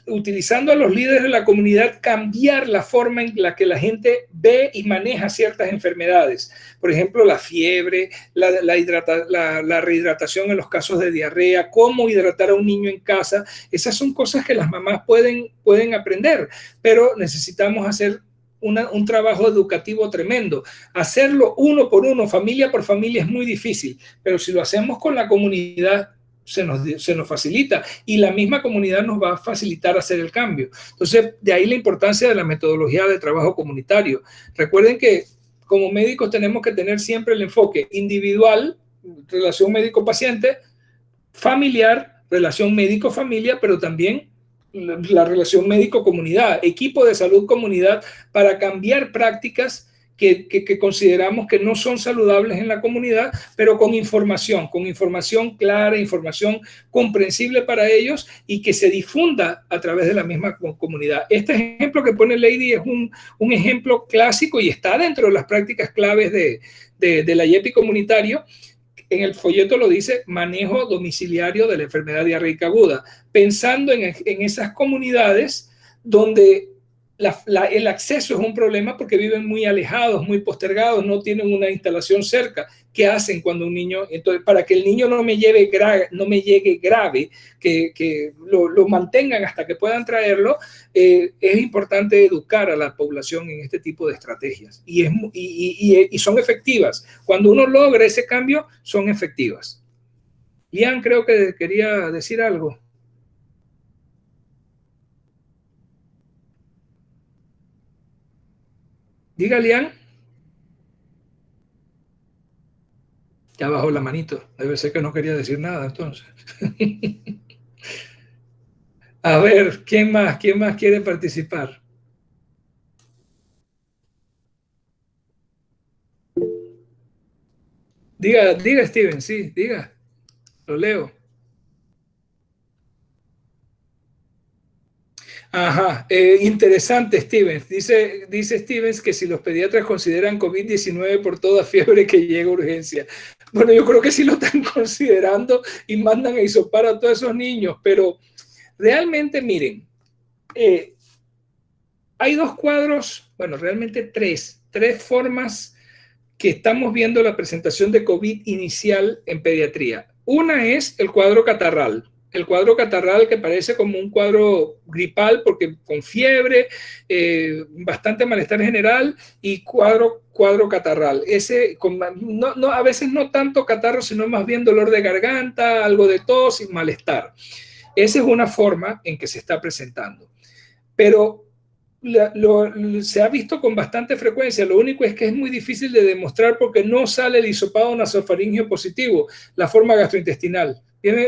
utilizando a los líderes de la comunidad, cambiar la forma en la que la gente ve y maneja ciertas enfermedades. Por ejemplo, la fiebre, la rehidratación en los casos de diarrea, cómo hidratar a un niño en casa. Esas son cosas que las mamás pueden aprender, pero necesitamos hacer un trabajo educativo tremendo. Hacerlo uno por uno, familia por familia, es muy difícil, pero si lo hacemos con la comunidad, se nos facilita, y la misma comunidad nos va a facilitar hacer el cambio. Entonces, de ahí la importancia de la metodología de trabajo comunitario. Recuerden que como médicos tenemos que tener siempre el enfoque individual, relación médico-paciente, familiar, relación médico-familia, pero también la relación médico-comunidad, equipo de salud comunidad, para cambiar prácticas que consideramos que no son saludables en la comunidad, pero con información clara, información comprensible para ellos y que se difunda a través de la misma comunidad. Este ejemplo que pone Lady es un ejemplo clásico y está dentro de las prácticas claves del IEPI comunitario. En el folleto lo dice, manejo domiciliario de la enfermedad diarreica aguda, pensando en esas comunidades donde el acceso es un problema porque viven muy alejados, muy postergados, no tienen una instalación cerca. ¿Qué hacen cuando un niño? Entonces, para que el niño no me llegue grave, que lo mantengan hasta que puedan traerlo, es importante educar a la población en este tipo de estrategias. Y son efectivas. Cuando uno logra ese cambio, son efectivas. Lian, creo que quería decir algo. Diga, Lian. Ya bajó la manito. Debe ser que no quería decir nada, entonces. A ver, ¿quién más quiere participar? Diga, Steven, sí, diga. Lo leo. Ajá, interesante, Stevens. Dice Stevens que si los pediatras consideran COVID-19 por toda fiebre que llega a urgencia. Bueno, yo creo que sí lo están considerando y mandan a hisopar a todos esos niños, pero realmente, miren, hay dos cuadros, bueno, realmente tres formas que estamos viendo la presentación de COVID inicial en pediatría. Una es el cuadro catarral. El cuadro catarral que parece como un cuadro gripal porque con fiebre, bastante malestar general y cuadro catarral. Ese, a veces no tanto catarro, sino más bien dolor de garganta, algo de tos y malestar. Esa es una forma en que se está presentando. Pero se ha visto con bastante frecuencia. Lo único es que es muy difícil de demostrar porque no sale el hisopado nasofaringeo positivo, la forma gastrointestinal.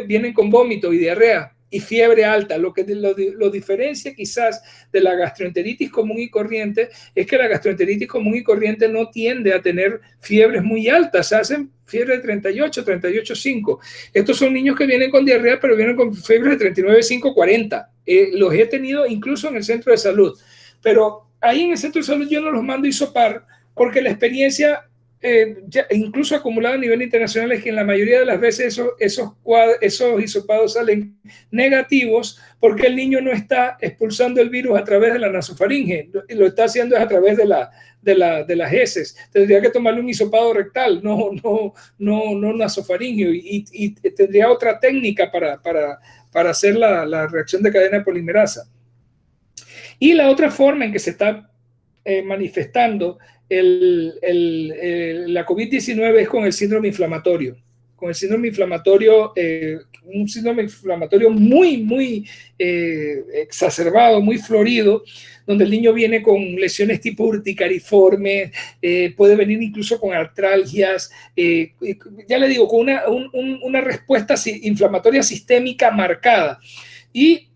Vienen con vómito y diarrea y fiebre alta. Lo que lo diferencia quizás de la gastroenteritis común y corriente es que la gastroenteritis común y corriente no tiende a tener fiebres muy altas, hacen fiebre de 38, 38,5. Estos son niños que vienen con diarrea, pero vienen con fiebre de 39,5, 40. Los he tenido incluso en el centro de salud. Pero ahí en el centro de salud yo no los mando a hisopar porque la experiencia, incluso acumulada a nivel internacional, es que en la mayoría de las veces esos hisopados salen negativos porque el niño no está expulsando el virus a través de la nasofaringe, lo está haciendo a través de las heces. Tendría que tomarle un hisopado rectal, no nasofaringeo, y tendría otra técnica para hacer la reacción de cadena polimerasa. Y la otra forma en que se está manifestando la COVID-19 es con el síndrome inflamatorio. Con el síndrome inflamatorio, un síndrome inflamatorio muy exacerbado, muy florido, donde el niño viene con lesiones tipo urticariforme, puede venir incluso con artralgias, ya le digo, con una respuesta inflamatoria sistémica marcada. Y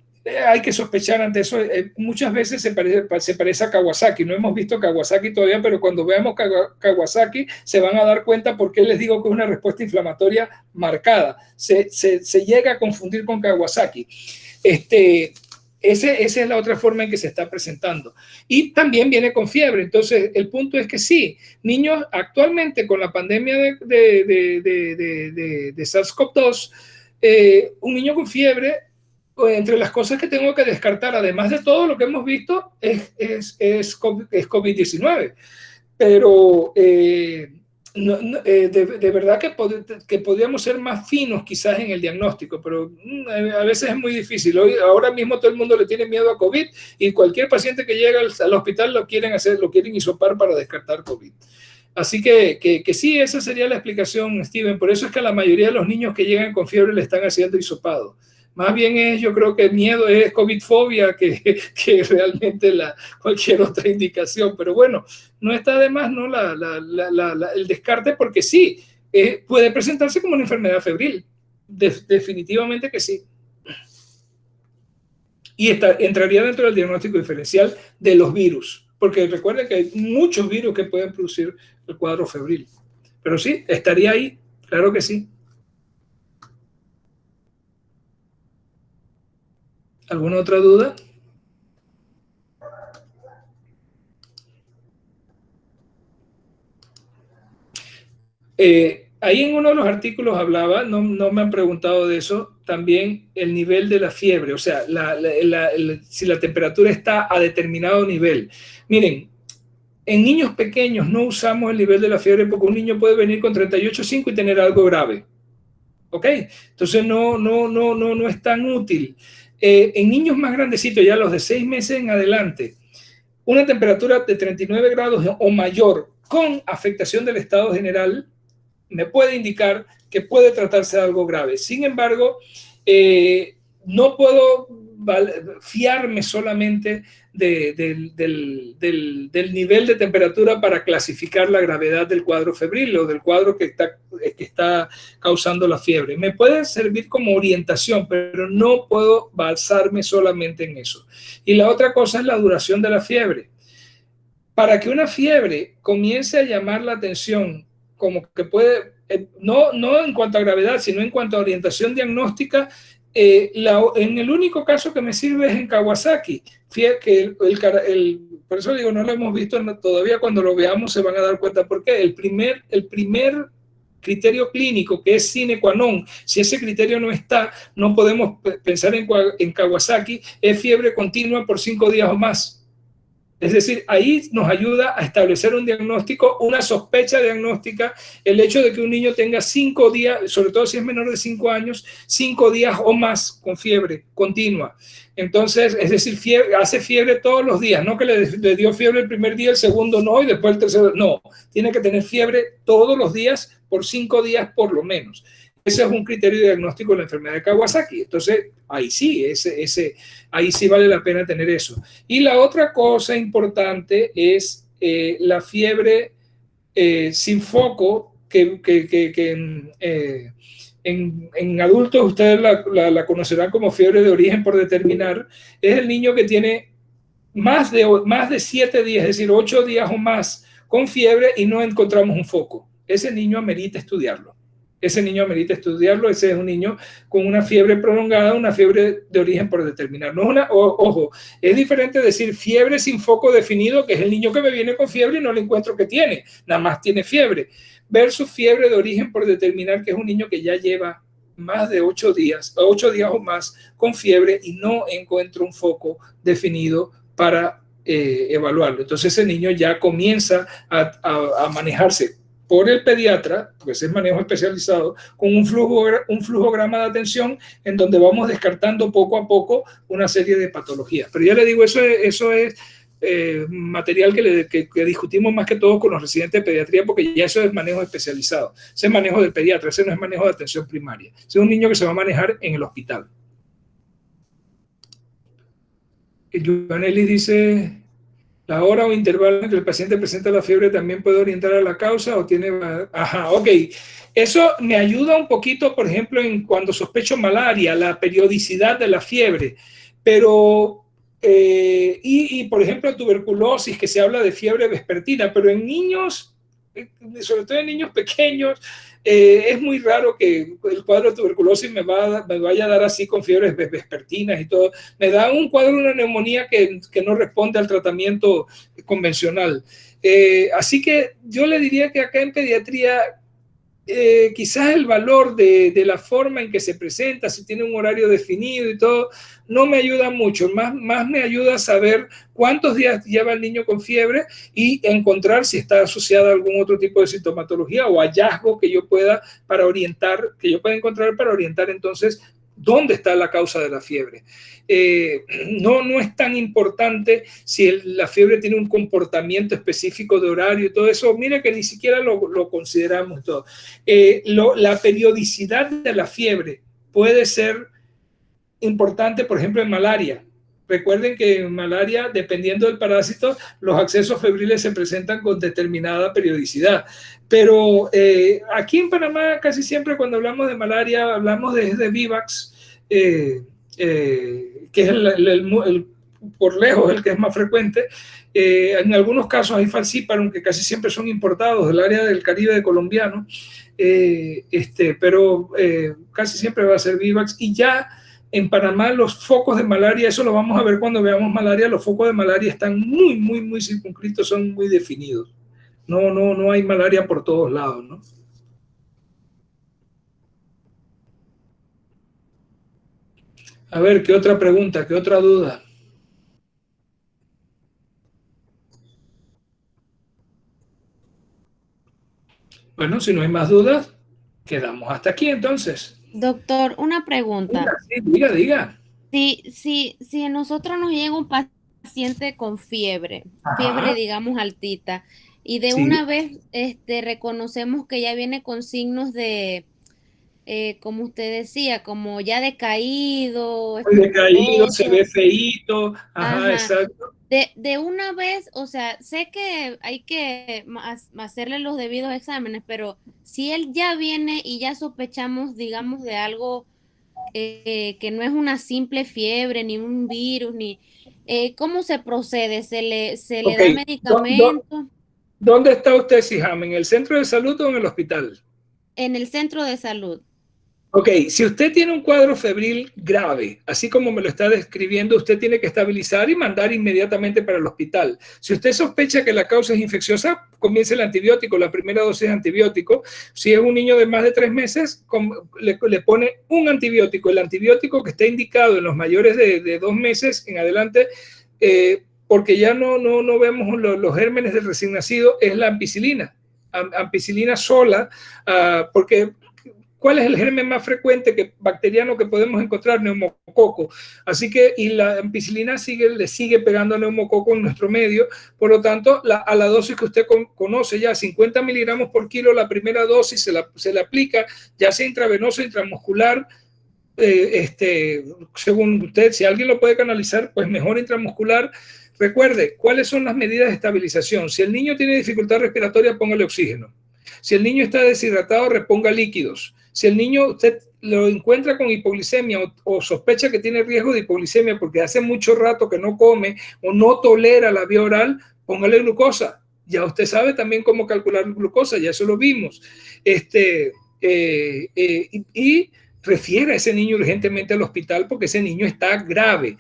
hay que sospechar ante eso. Muchas veces se parece a Kawasaki. No hemos visto Kawasaki todavía, pero cuando veamos Kawasaki se van a dar cuenta por qué les digo que es una respuesta inflamatoria marcada. Se llega a confundir con Kawasaki. Esa es la otra forma en que se está presentando. Y también viene con fiebre. Entonces, el punto es que sí, niños actualmente con la pandemia de SARS-CoV-2, un niño con fiebre, entre las cosas que tengo que descartar, además de todo lo que hemos visto, es COVID-19. Pero de verdad que podríamos ser más finos quizás en el diagnóstico, pero a veces es muy difícil. Ahora mismo todo el mundo le tiene miedo a COVID y cualquier paciente que llega al hospital lo quieren hisopar para descartar COVID. Así que sí, esa sería la explicación, Steven. Por eso es que a la mayoría de los niños que llegan con fiebre le están haciendo hisopado. Más bien yo creo que el miedo es COVID-fobia que realmente cualquier otra indicación. Pero bueno, no está de más, ¿no? El descarte, porque sí, puede presentarse como una enfermedad febril. Definitivamente que sí. Y entraría dentro del diagnóstico diferencial de los virus. porque recuerden que hay muchos virus que pueden producir el cuadro febril. Pero sí, estaría ahí, claro que sí. ¿Alguna otra duda? Ahí en uno de los artículos hablaba, no me han preguntado de eso, también el nivel de la fiebre, o sea, si la temperatura está a determinado nivel. Miren, en niños pequeños no usamos el nivel de la fiebre porque un niño puede venir con 38,5 y tener algo grave. ¿Ok? Entonces no es tan útil. En niños más grandecitos, ya los de 6 meses en adelante, una temperatura de 39 grados o mayor con afectación del estado general me puede indicar que puede tratarse de algo grave. Sin embargo, no puedo fiarme solamente del nivel de temperatura para clasificar la gravedad del cuadro febril o del cuadro que está causando la fiebre. Me puede servir como orientación, pero no puedo basarme solamente en eso. Y la otra cosa es la duración de la fiebre. Para que una fiebre comience a llamar la atención, como que puede, no en cuanto a gravedad, sino en cuanto a orientación diagnóstica, en el único caso que me sirve es en Kawasaki, que por eso digo, no lo hemos visto todavía, cuando lo veamos se van a dar cuenta por qué. El primer criterio clínico, que es sine qua non, si ese criterio no está, no podemos pensar en Kawasaki, es fiebre continua por 5 días o más. Es decir, ahí nos ayuda a establecer un diagnóstico, una sospecha diagnóstica, el hecho de que un niño tenga 5 días, sobre todo si es menor de 5 años, 5 días o más con fiebre continua. Entonces, es decir, hace fiebre todos los días, no que le dio fiebre el primer día, el segundo no, y después el tercero, no. Tiene que tener fiebre todos los días por 5 días por lo menos. Ese es un criterio diagnóstico de la enfermedad de Kawasaki. Entonces, ahí sí, ahí sí vale la pena tener eso. Y la otra cosa importante es la fiebre sin foco, que en adultos ustedes la conocerán como fiebre de origen por determinar. Es el niño que tiene más de 7 días, es decir, 8 días o más con fiebre y no encontramos un foco. Ese niño amerita estudiarlo. Ese es un niño con una fiebre prolongada, una fiebre de origen por determinar. No es ojo, es diferente decir fiebre sin foco definido, que es el niño que me viene con fiebre y no le encuentro que tiene, nada más tiene fiebre, versus fiebre de origen por determinar, que es un niño que ya lleva más de 8 días o más con fiebre y no encuentro un foco definido para evaluarlo. Entonces ese niño ya comienza a manejarse por el pediatra, porque ese es manejo especializado, con un flujograma de atención en donde vamos descartando poco a poco una serie de patologías. Pero ya le digo, eso es material que discutimos más que todo con los residentes de pediatría, porque ya eso es manejo especializado. Ese es manejo del pediatra, ese no es manejo de atención primaria. Ese es un niño que se va a manejar en el hospital. Joanelli dice... La hora o intervalo en que el paciente presenta la fiebre también puede orientar a la causa o tiene... Ajá, ok. Eso me ayuda un poquito, por ejemplo, en cuando sospecho malaria, la periodicidad de la fiebre. Pero, por ejemplo, tuberculosis, que se habla de fiebre vespertina, pero en niños, sobre todo en niños pequeños, es muy raro que el cuadro de tuberculosis me vaya a dar así con fiebres vespertinas y todo. Me da un cuadro de una neumonía que no responde al tratamiento convencional. Así que yo le diría que acá en pediatría quizás el valor de la forma en que se presenta, si tiene un horario definido y todo, no me ayuda mucho. Más me ayuda a saber cuántos días lleva el niño con fiebre y encontrar si está asociada a algún otro tipo de sintomatología o hallazgo que yo pueda encontrar para orientar entonces dónde está la causa de la fiebre. No es tan importante si la fiebre tiene un comportamiento específico de horario y todo eso. Mire que ni siquiera lo consideramos todo. La periodicidad de la fiebre puede ser importante, por ejemplo, en malaria. Recuerden que en malaria, dependiendo del parásito, los accesos febriles se presentan con determinada periodicidad. Pero aquí en Panamá, casi siempre cuando hablamos de malaria, hablamos de Vivax, que es por lejos el que es más frecuente. En algunos casos hay falciparum, que casi siempre son importados del área del Caribe colombiano, pero casi siempre va a ser Vivax. Y ya en Panamá los focos de malaria, eso lo vamos a ver cuando veamos malaria, los focos de malaria están muy circunscritos, son muy definidos. No hay malaria por todos lados, ¿no? A ver, ¿qué otra pregunta? ¿Qué otra duda? Bueno, si no hay más dudas, quedamos hasta aquí entonces. Doctor, una pregunta. Diga. Si a nosotros nos llega un paciente con fiebre, digamos altita, y de una vez reconocemos que ya viene con signos de, como usted decía, como ya decaído. Se ve feíto, exacto. De una vez, o sea, sé que hay que hacerle los debidos exámenes, pero si él ya viene y ya sospechamos, digamos, de algo que no es una simple fiebre, ni un virus, ni ¿cómo se procede? ¿Se le da medicamento? ¿Dónde está usted, Siham? ¿En el centro de salud o en el hospital? En el centro de salud. Ok, si usted tiene un cuadro febril grave, así como me lo está describiendo, usted tiene que estabilizar y mandar inmediatamente para el hospital. Si usted sospecha que la causa es infecciosa, comience el antibiótico, la primera dosis de antibiótico. Si es un niño de más de 3 meses, le pone un antibiótico. El antibiótico que está indicado en los mayores de 2 meses en adelante, porque ya no vemos los gérmenes del recién nacido, es la ampicilina. Ampicilina sola, porque ¿cuál es el germen más frecuente bacteriano que podemos encontrar? Neumococo. Así que, y la ampicilina le sigue pegando a neumococo en nuestro medio. Por lo tanto, a la dosis que usted conoce ya, 50 miligramos por kilo, la primera dosis se le aplica, ya sea intravenoso, intramuscular, según usted, si alguien lo puede canalizar, pues mejor intramuscular. Recuerde, ¿cuáles son las medidas de estabilización? Si el niño tiene dificultad respiratoria, póngale oxígeno. Si el niño está deshidratado, reponga líquidos. Si el niño usted lo encuentra con hipoglicemia o sospecha que tiene riesgo de hipoglicemia porque hace mucho rato que no come o no tolera la vía oral, póngale glucosa. Ya usted sabe también cómo calcular glucosa, ya eso lo vimos. Y refiere a ese niño urgentemente al hospital porque ese niño está grave.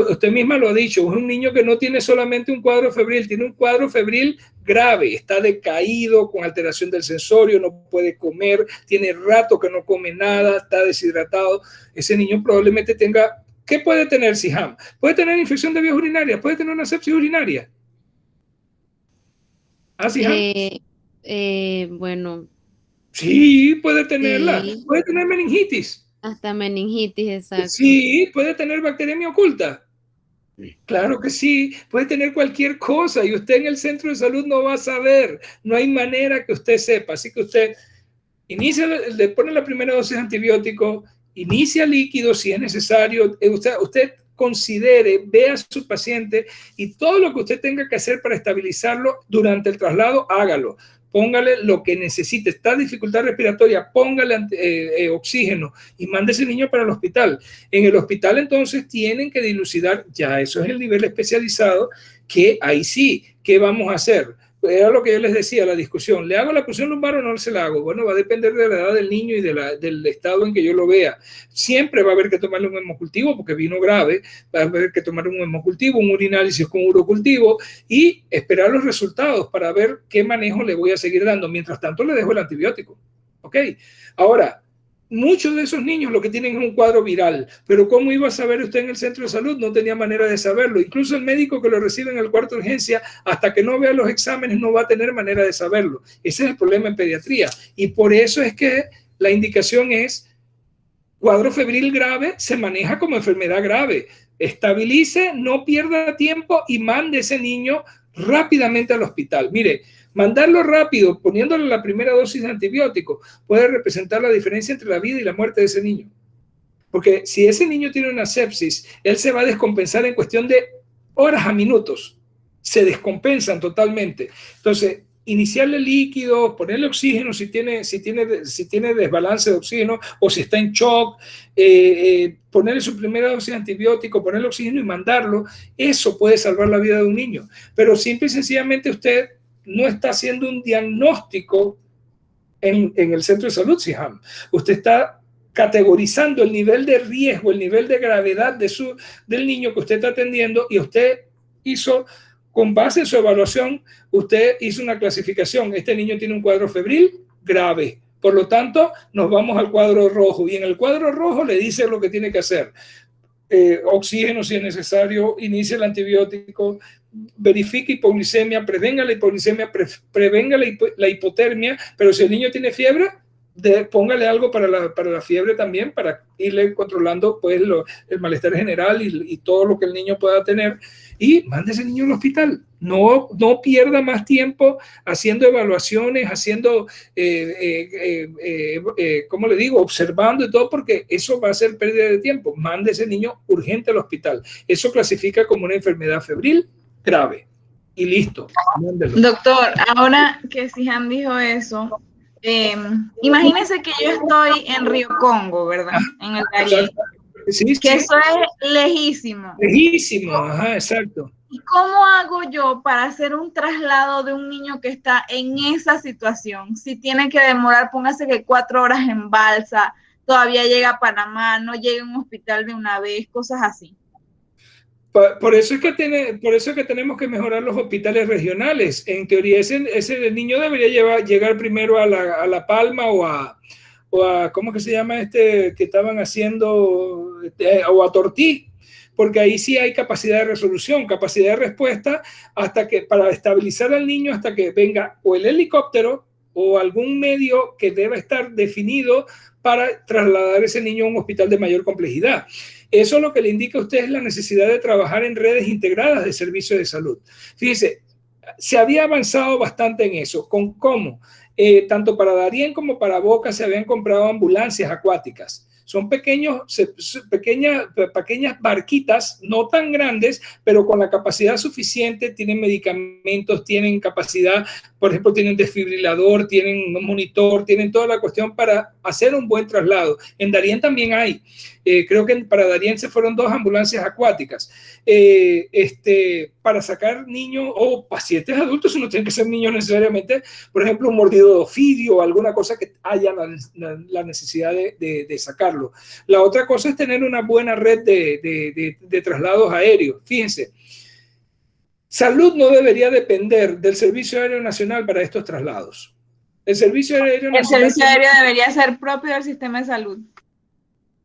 Usted misma lo ha dicho, es un niño que no tiene solamente un cuadro febril, tiene un cuadro febril grave, está decaído, con alteración del sensorio, no puede comer, tiene rato que no come nada, está deshidratado. Ese niño probablemente tenga, ¿qué puede tener, Siham? Puede tener infección de vías urinarias, puede tener una sepsis urinaria. ¿Ah, Siham? Bueno. Sí, puede tenerla. Sí. Puede tener meningitis. Hasta meningitis, exacto. Sí, puede tener bacteriemia oculta. Claro que sí, puede tener cualquier cosa y usted en el centro de salud no va a saber, no hay manera que usted sepa, así que usted le pone la primera dosis de antibiótico, inicia líquido si es necesario, usted considere, vea a su paciente y todo lo que usted tenga que hacer para estabilizarlo durante el traslado, hágalo. Póngale lo que necesite. Está dificultad respiratoria, póngale oxígeno y mande ese niño para el hospital. En el hospital entonces tienen que dilucidar, ya eso es el nivel especializado, que ahí sí, ¿qué vamos a hacer? Era lo que yo les decía, la discusión. ¿Le hago la punción lumbar o no se la hago? Bueno, va a depender de la edad del niño y del estado en que yo lo vea. Siempre va a haber que tomarle un hemocultivo porque vino grave, va a haber que tomar un hemocultivo, un urinálisis con urocultivo y esperar los resultados para ver qué manejo le voy a seguir dando. Mientras tanto, le dejo el antibiótico. ¿Ok? Ahora, muchos de esos niños lo que tienen es un cuadro viral, pero ¿cómo iba a saber usted en el centro de salud? No tenía manera de saberlo. Incluso el médico que lo recibe en el cuarto de urgencia, hasta que no vea los exámenes, no va a tener manera de saberlo. Ese es el problema en pediatría. Y por eso es que la indicación es cuadro febril grave, se maneja como enfermedad grave. Estabilice, no pierda tiempo y mande ese niño rápidamente al hospital. Mire, mandarlo rápido, poniéndole la primera dosis de antibiótico, puede representar la diferencia entre la vida y la muerte de ese niño. Porque si ese niño tiene una sepsis, él se va a descompensar en cuestión de horas a minutos. Se descompensan totalmente. Entonces, iniciarle líquidos, ponerle oxígeno si tiene desbalance de oxígeno o si está en shock, ponerle su primera dosis de antibiótico, ponerle oxígeno y mandarlo. Eso puede salvar la vida de un niño. Pero simple y sencillamente usted no está haciendo un diagnóstico en el centro de salud, Siham. Usted está categorizando el nivel de riesgo, el nivel de gravedad del niño que usted está atendiendo, y usted hizo, con base en su evaluación, usted hizo una clasificación. Este niño tiene un cuadro febril grave, por lo tanto nos vamos al cuadro rojo, y en el cuadro rojo le dice lo que tiene que hacer. Oxígeno si es necesario, inicie el antibiótico, verifique hipoglicemia, prevenga la hipoglicemia, prevenga la hipotermia, pero si el niño tiene fiebre, póngale algo para la fiebre también, para irle controlando pues el malestar general y todo lo que el niño pueda tener, y mande ese niño al hospital. No pierda más tiempo haciendo evaluaciones, haciendo, ¿cómo le digo?, observando y todo, porque eso va a ser pérdida de tiempo. Mande ese niño urgente al hospital. Eso clasifica como una enfermedad febril grave. Y listo, mándelo. Doctor, ahora que Siham dijo eso, imagínese que yo estoy en Río Congo, ¿verdad? En el Darién. Sí, que sí. Eso es lejísimo. Lejísimo, ajá, exacto. ¿Y cómo hago yo para hacer un traslado de un niño que está en esa situación? Si tiene que demorar, póngase que 4 horas en balsa, todavía llega a Panamá, no llega a un hospital de una vez, cosas así. Por eso es que tenemos que mejorar los hospitales regionales. En teoría, ese niño debería llegar primero a La Palma o a ¿cómo que se llama que estaban haciendo? O a Tortí, porque ahí sí hay capacidad de resolución, capacidad de respuesta, para estabilizar al niño hasta que venga o el helicóptero o algún medio que deba estar definido para trasladar ese niño a un hospital de mayor complejidad. Eso lo que le indica a usted es la necesidad de trabajar en redes integradas de servicios de salud. Fíjese, se había avanzado bastante en eso. ¿Cómo? Tanto para Darién como para Boca se habían comprado ambulancias acuáticas. Son pequeñas barquitas, no tan grandes, pero con la capacidad suficiente, tienen medicamentos, tienen capacidad, por ejemplo, tienen desfibrilador, tienen un monitor, tienen toda la cuestión para hacer un buen traslado. En Darién también hay. Creo que para Darién se fueron 2 ambulancias acuáticas para sacar niños o pacientes adultos, no tienen que ser niños necesariamente, por ejemplo, un mordido de ofidio o alguna cosa que haya la necesidad de sacarlo. La otra cosa es tener una buena red de traslados aéreos. Fíjense, salud no debería depender del Servicio Aéreo Nacional para estos traslados. El Servicio Aéreo debería ser propio del sistema de salud.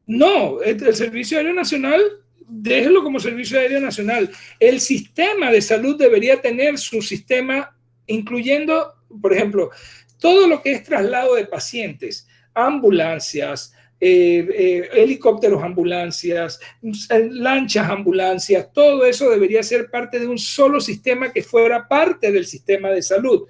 No, el Servicio Aéreo Nacional, déjelo como Servicio Aéreo Nacional. El sistema de salud debería tener su sistema, incluyendo, por ejemplo, todo lo que es traslado de pacientes, ambulancias, helicópteros ambulancias, lanchas ambulancias, todo eso debería ser parte de un solo sistema que fuera parte del sistema de salud.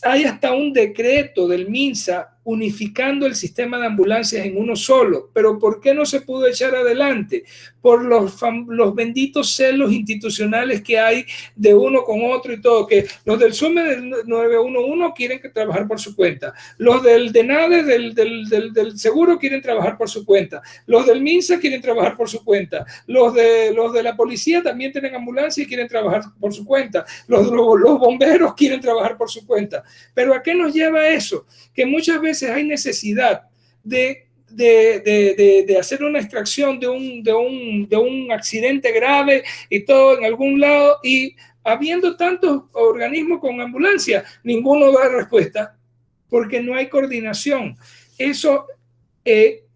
Hay hasta un decreto del MINSA unificando el sistema de ambulancias en uno solo, pero ¿por qué no se pudo echar adelante? Por los benditos celos institucionales que hay de uno con otro y todo, que los del SUME del 911 quieren trabajar por su cuenta, los del DENADE del seguro quieren trabajar por su cuenta, los del MINSA quieren trabajar por su cuenta, los de la policía también tienen ambulancia y quieren trabajar por su cuenta, los bomberos quieren trabajar por su cuenta. Pero ¿a qué nos lleva eso? Que muchas veces hay necesidad de hacer una extracción de un accidente grave y todo en algún lado, y habiendo tantos organismos con ambulancia, ninguno da respuesta porque no hay coordinación. Eso,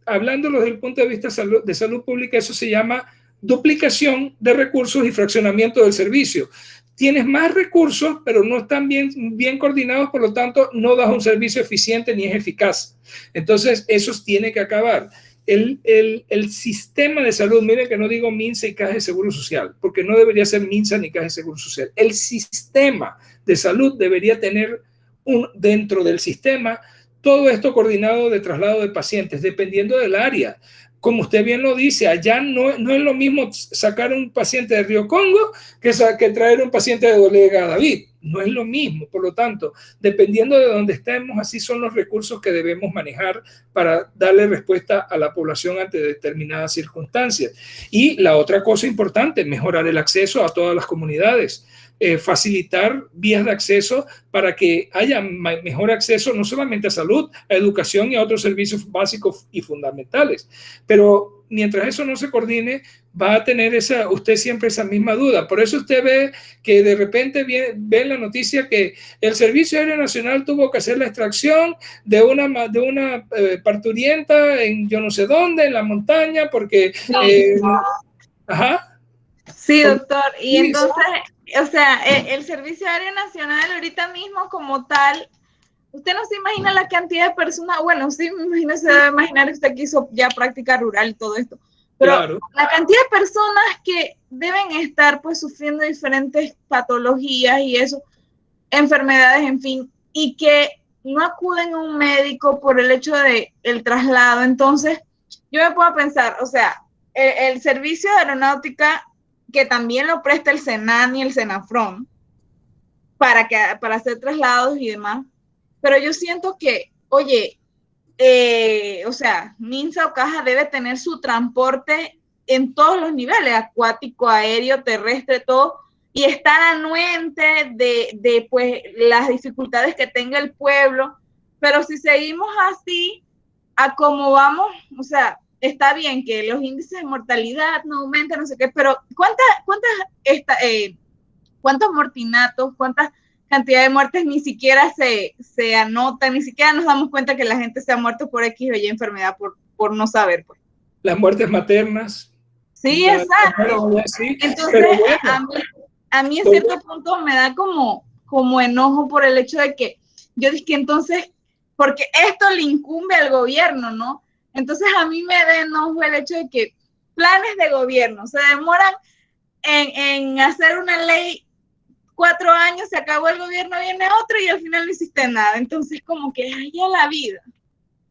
hablándolo desde el punto de vista de salud pública, eso se llama duplicación de recursos y fraccionamiento del servicio. Tienes más recursos, pero no están bien coordinados, por lo tanto, no das un servicio eficiente ni es eficaz. Entonces, eso tiene que acabar. El sistema de salud, miren que no digo MINSA y Caja de Seguro Social, porque no debería ser MINSA ni Caja de Seguro Social. El sistema de salud debería tener dentro del sistema todo esto coordinado de traslado de pacientes, dependiendo del área. como usted bien lo dice, allá no es lo mismo sacar un paciente de Río Congo que traer un paciente de Dolega David. No es lo mismo. Por lo tanto, dependiendo de dónde estemos, así son los recursos que debemos manejar para darle respuesta a la población ante determinadas circunstancias. Y la otra cosa importante, mejorar el acceso a todas las comunidades. Facilitar vías de acceso para que haya mejor acceso no solamente a salud, a educación y a otros servicios básicos y fundamentales. Pero mientras eso no se coordine, va a tener usted siempre esa misma duda. Por eso usted ve que de repente ve en la noticia que el Servicio Aéreo Nacional tuvo que hacer la extracción de una parturienta en yo no sé dónde, en la montaña, porque... ajá. Sí, doctor. Y entonces, o sea, el Servicio Aéreo Nacional ahorita mismo como tal, usted no se imagina la cantidad de personas, bueno, sí, me imagino, se debe imaginar usted que hizo ya práctica rural y todo esto, pero claro, la cantidad de personas que deben estar pues sufriendo diferentes patologías y eso, enfermedades, en fin, y que no acuden a un médico por el hecho de el traslado. Entonces, yo me puedo pensar, o sea, el servicio de aeronáutica, que también lo presta el Senan y el Senafron para hacer traslados y demás, pero yo siento que, oye, o sea, Minsa o Caja debe tener su transporte en todos los niveles, acuático, aéreo, terrestre, todo, y estar anuente de pues las dificultades que tenga el pueblo. Pero si seguimos así, a como vamos, o sea, está bien que los índices de mortalidad no aumenten, no sé qué, pero ¿cuántos mortinatos, cuántas cantidad de muertes ni siquiera se anotan, ni siquiera nos damos cuenta que la gente se ha muerto por X o Y enfermedad por no saber? Pues. Las muertes maternas. Sí, exacto. Sí, entonces, bueno, a mí en cierto punto me da como enojo por el hecho de que yo dije que entonces, porque esto le incumbe al gobierno, ¿no? Entonces a mí me da enojo el hecho de que planes de gobierno se demoran en hacer una ley 4 años, se acabó el gobierno, viene otro y al final no hiciste nada. Entonces como que ay, ya la vida.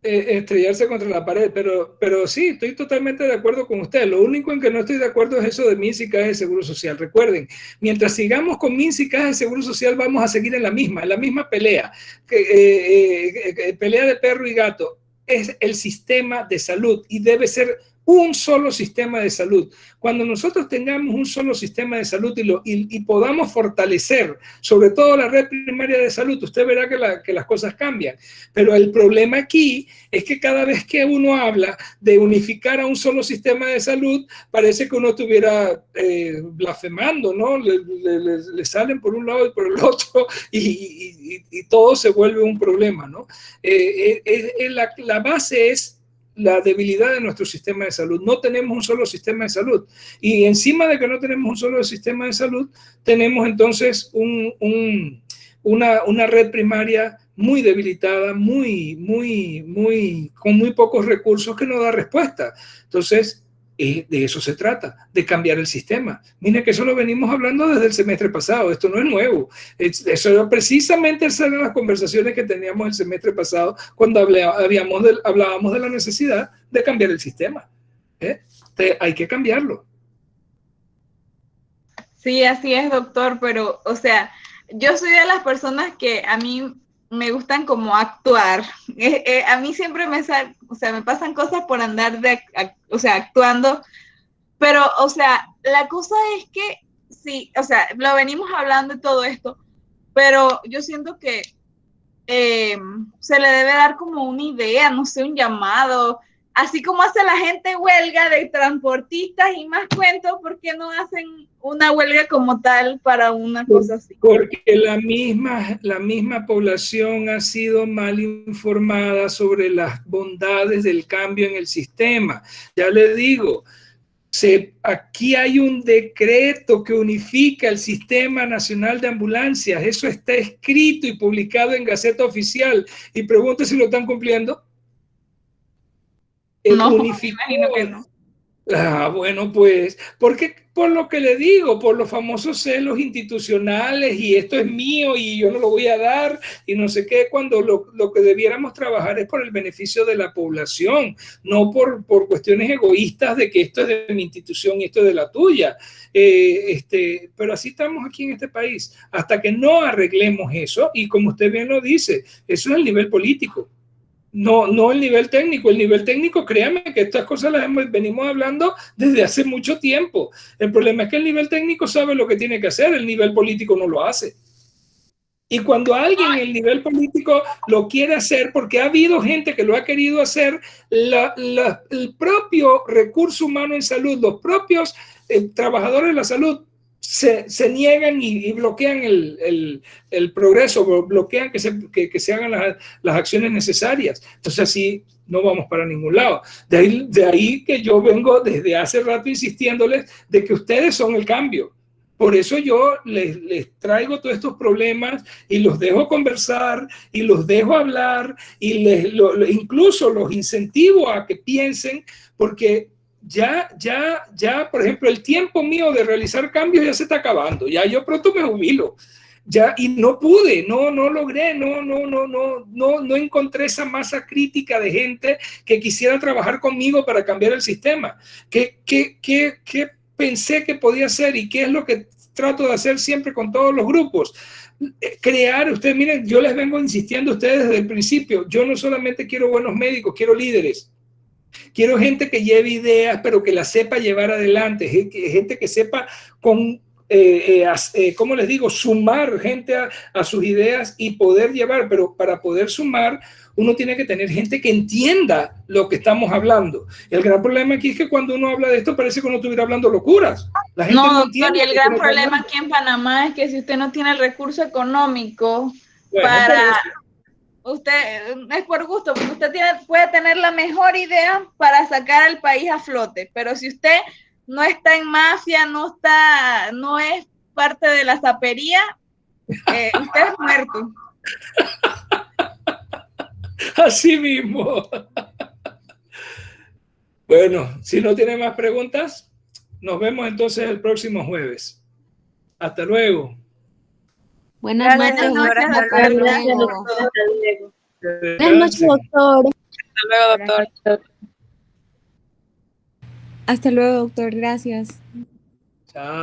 Estrellarse contra la pared, pero sí, estoy totalmente de acuerdo con usted. Lo único en que no estoy de acuerdo es eso de MINSA y Caja de Seguro Social. Recuerden, mientras sigamos con MINSA y Caja de Seguro Social, vamos a seguir en la misma pelea, pelea de perro y gato. Es el sistema de salud y debe ser un solo sistema de salud. Cuando nosotros tengamos un solo sistema de salud y podamos fortalecer sobre todo la red primaria de salud, usted verá que las cosas cambian. Pero el problema aquí es que cada vez que uno habla de unificar a un solo sistema de salud, parece que uno estuviera blasfemando, ¿no? Le salen por un lado y por el otro y todo se vuelve un problema, ¿no? La base es la debilidad de nuestro sistema de salud. No tenemos un solo sistema de salud. Y encima de que no tenemos un solo sistema de salud, tenemos entonces una red primaria muy debilitada, con muy pocos recursos que no da respuesta. Entonces, de eso se trata, de cambiar el sistema. Mire que eso lo venimos hablando desde el semestre pasado, esto no es nuevo. Eso precisamente eran las conversaciones que teníamos el semestre pasado cuando hablábamos de la necesidad de cambiar el sistema. Hay que cambiarlo. Sí, así es, doctor, pero, o sea, yo soy de las personas que a mí me gustan como actuar. A mí siempre me pasan cosas por andar actuando, pero, o sea, la cosa es que sí, o sea, lo venimos hablando y todo esto, pero yo siento que se le debe dar como una idea, no sé, un llamado, así como hace la gente huelga de transportistas y más cuentos, ¿por qué no hacen una huelga como tal para una cosa así? Porque la misma población ha sido mal informada sobre las bondades del cambio en el sistema. Ya le digo, aquí hay un decreto que unifica el Sistema Nacional de Ambulancias. Eso está escrito y publicado en Gaceta Oficial. Y pregunto si lo están cumpliendo. No, imagino que no. Bueno, pues, porque por lo que le digo, por los famosos celos institucionales y esto es mío y yo no lo voy a dar y no sé qué, cuando lo que debiéramos trabajar es por el beneficio de la población, no por cuestiones egoístas de que esto es de mi institución y esto es de la tuya. Pero así estamos aquí en este país. Hasta que no arreglemos eso, y como usted bien lo dice, eso es el nivel político. No el nivel técnico. El nivel técnico, créanme que estas cosas las venimos hablando desde hace mucho tiempo. El problema es que el nivel técnico sabe lo que tiene que hacer, el nivel político no lo hace. Y cuando alguien en el nivel político lo quiere hacer, porque ha habido gente que lo ha querido hacer, el propio recurso humano en salud, los propios trabajadores de la salud, se niegan y bloquean el progreso, bloquean que se hagan las acciones necesarias. Entonces así no vamos para ningún lado. De ahí que yo vengo desde hace rato insistiéndoles de que ustedes son el cambio. Por eso yo les traigo todos estos problemas y los dejo conversar y los dejo hablar y incluso los incentivo a que piensen, porque ya, por ejemplo, el tiempo mío de realizar cambios ya se está acabando. Ya yo pronto me jubilo. Ya, y no pude, no logré, no encontré esa masa crítica de gente que quisiera trabajar conmigo para cambiar el sistema. ¿Qué pensé que podía hacer y qué es lo que trato de hacer siempre con todos los grupos? Crear, ustedes miren, yo les vengo insistiendo a ustedes desde el principio, yo no solamente quiero buenos médicos, quiero líderes. Quiero gente que lleve ideas, pero que las sepa llevar adelante, gente que sepa ¿cómo les digo? Sumar gente a sus ideas y poder llevar, pero para poder sumar uno tiene que tener gente que entienda lo que estamos hablando. El gran problema aquí es que cuando uno habla de esto parece que uno estuviera hablando locuras. La gente no entiende. Y el gran problema aquí en Panamá es que si usted no tiene el recurso económico para... Usted, es por gusto, porque usted puede tener la mejor idea para sacar al país a flote, pero si usted no está en mafia, no es parte de la sapería, usted es muerto. Así mismo. Bueno, si no tiene más preguntas, nos vemos entonces el próximo jueves. Hasta luego. Buenas noches, doctor. Hasta luego, doctor. Hasta luego, doctor. Gracias. Chao.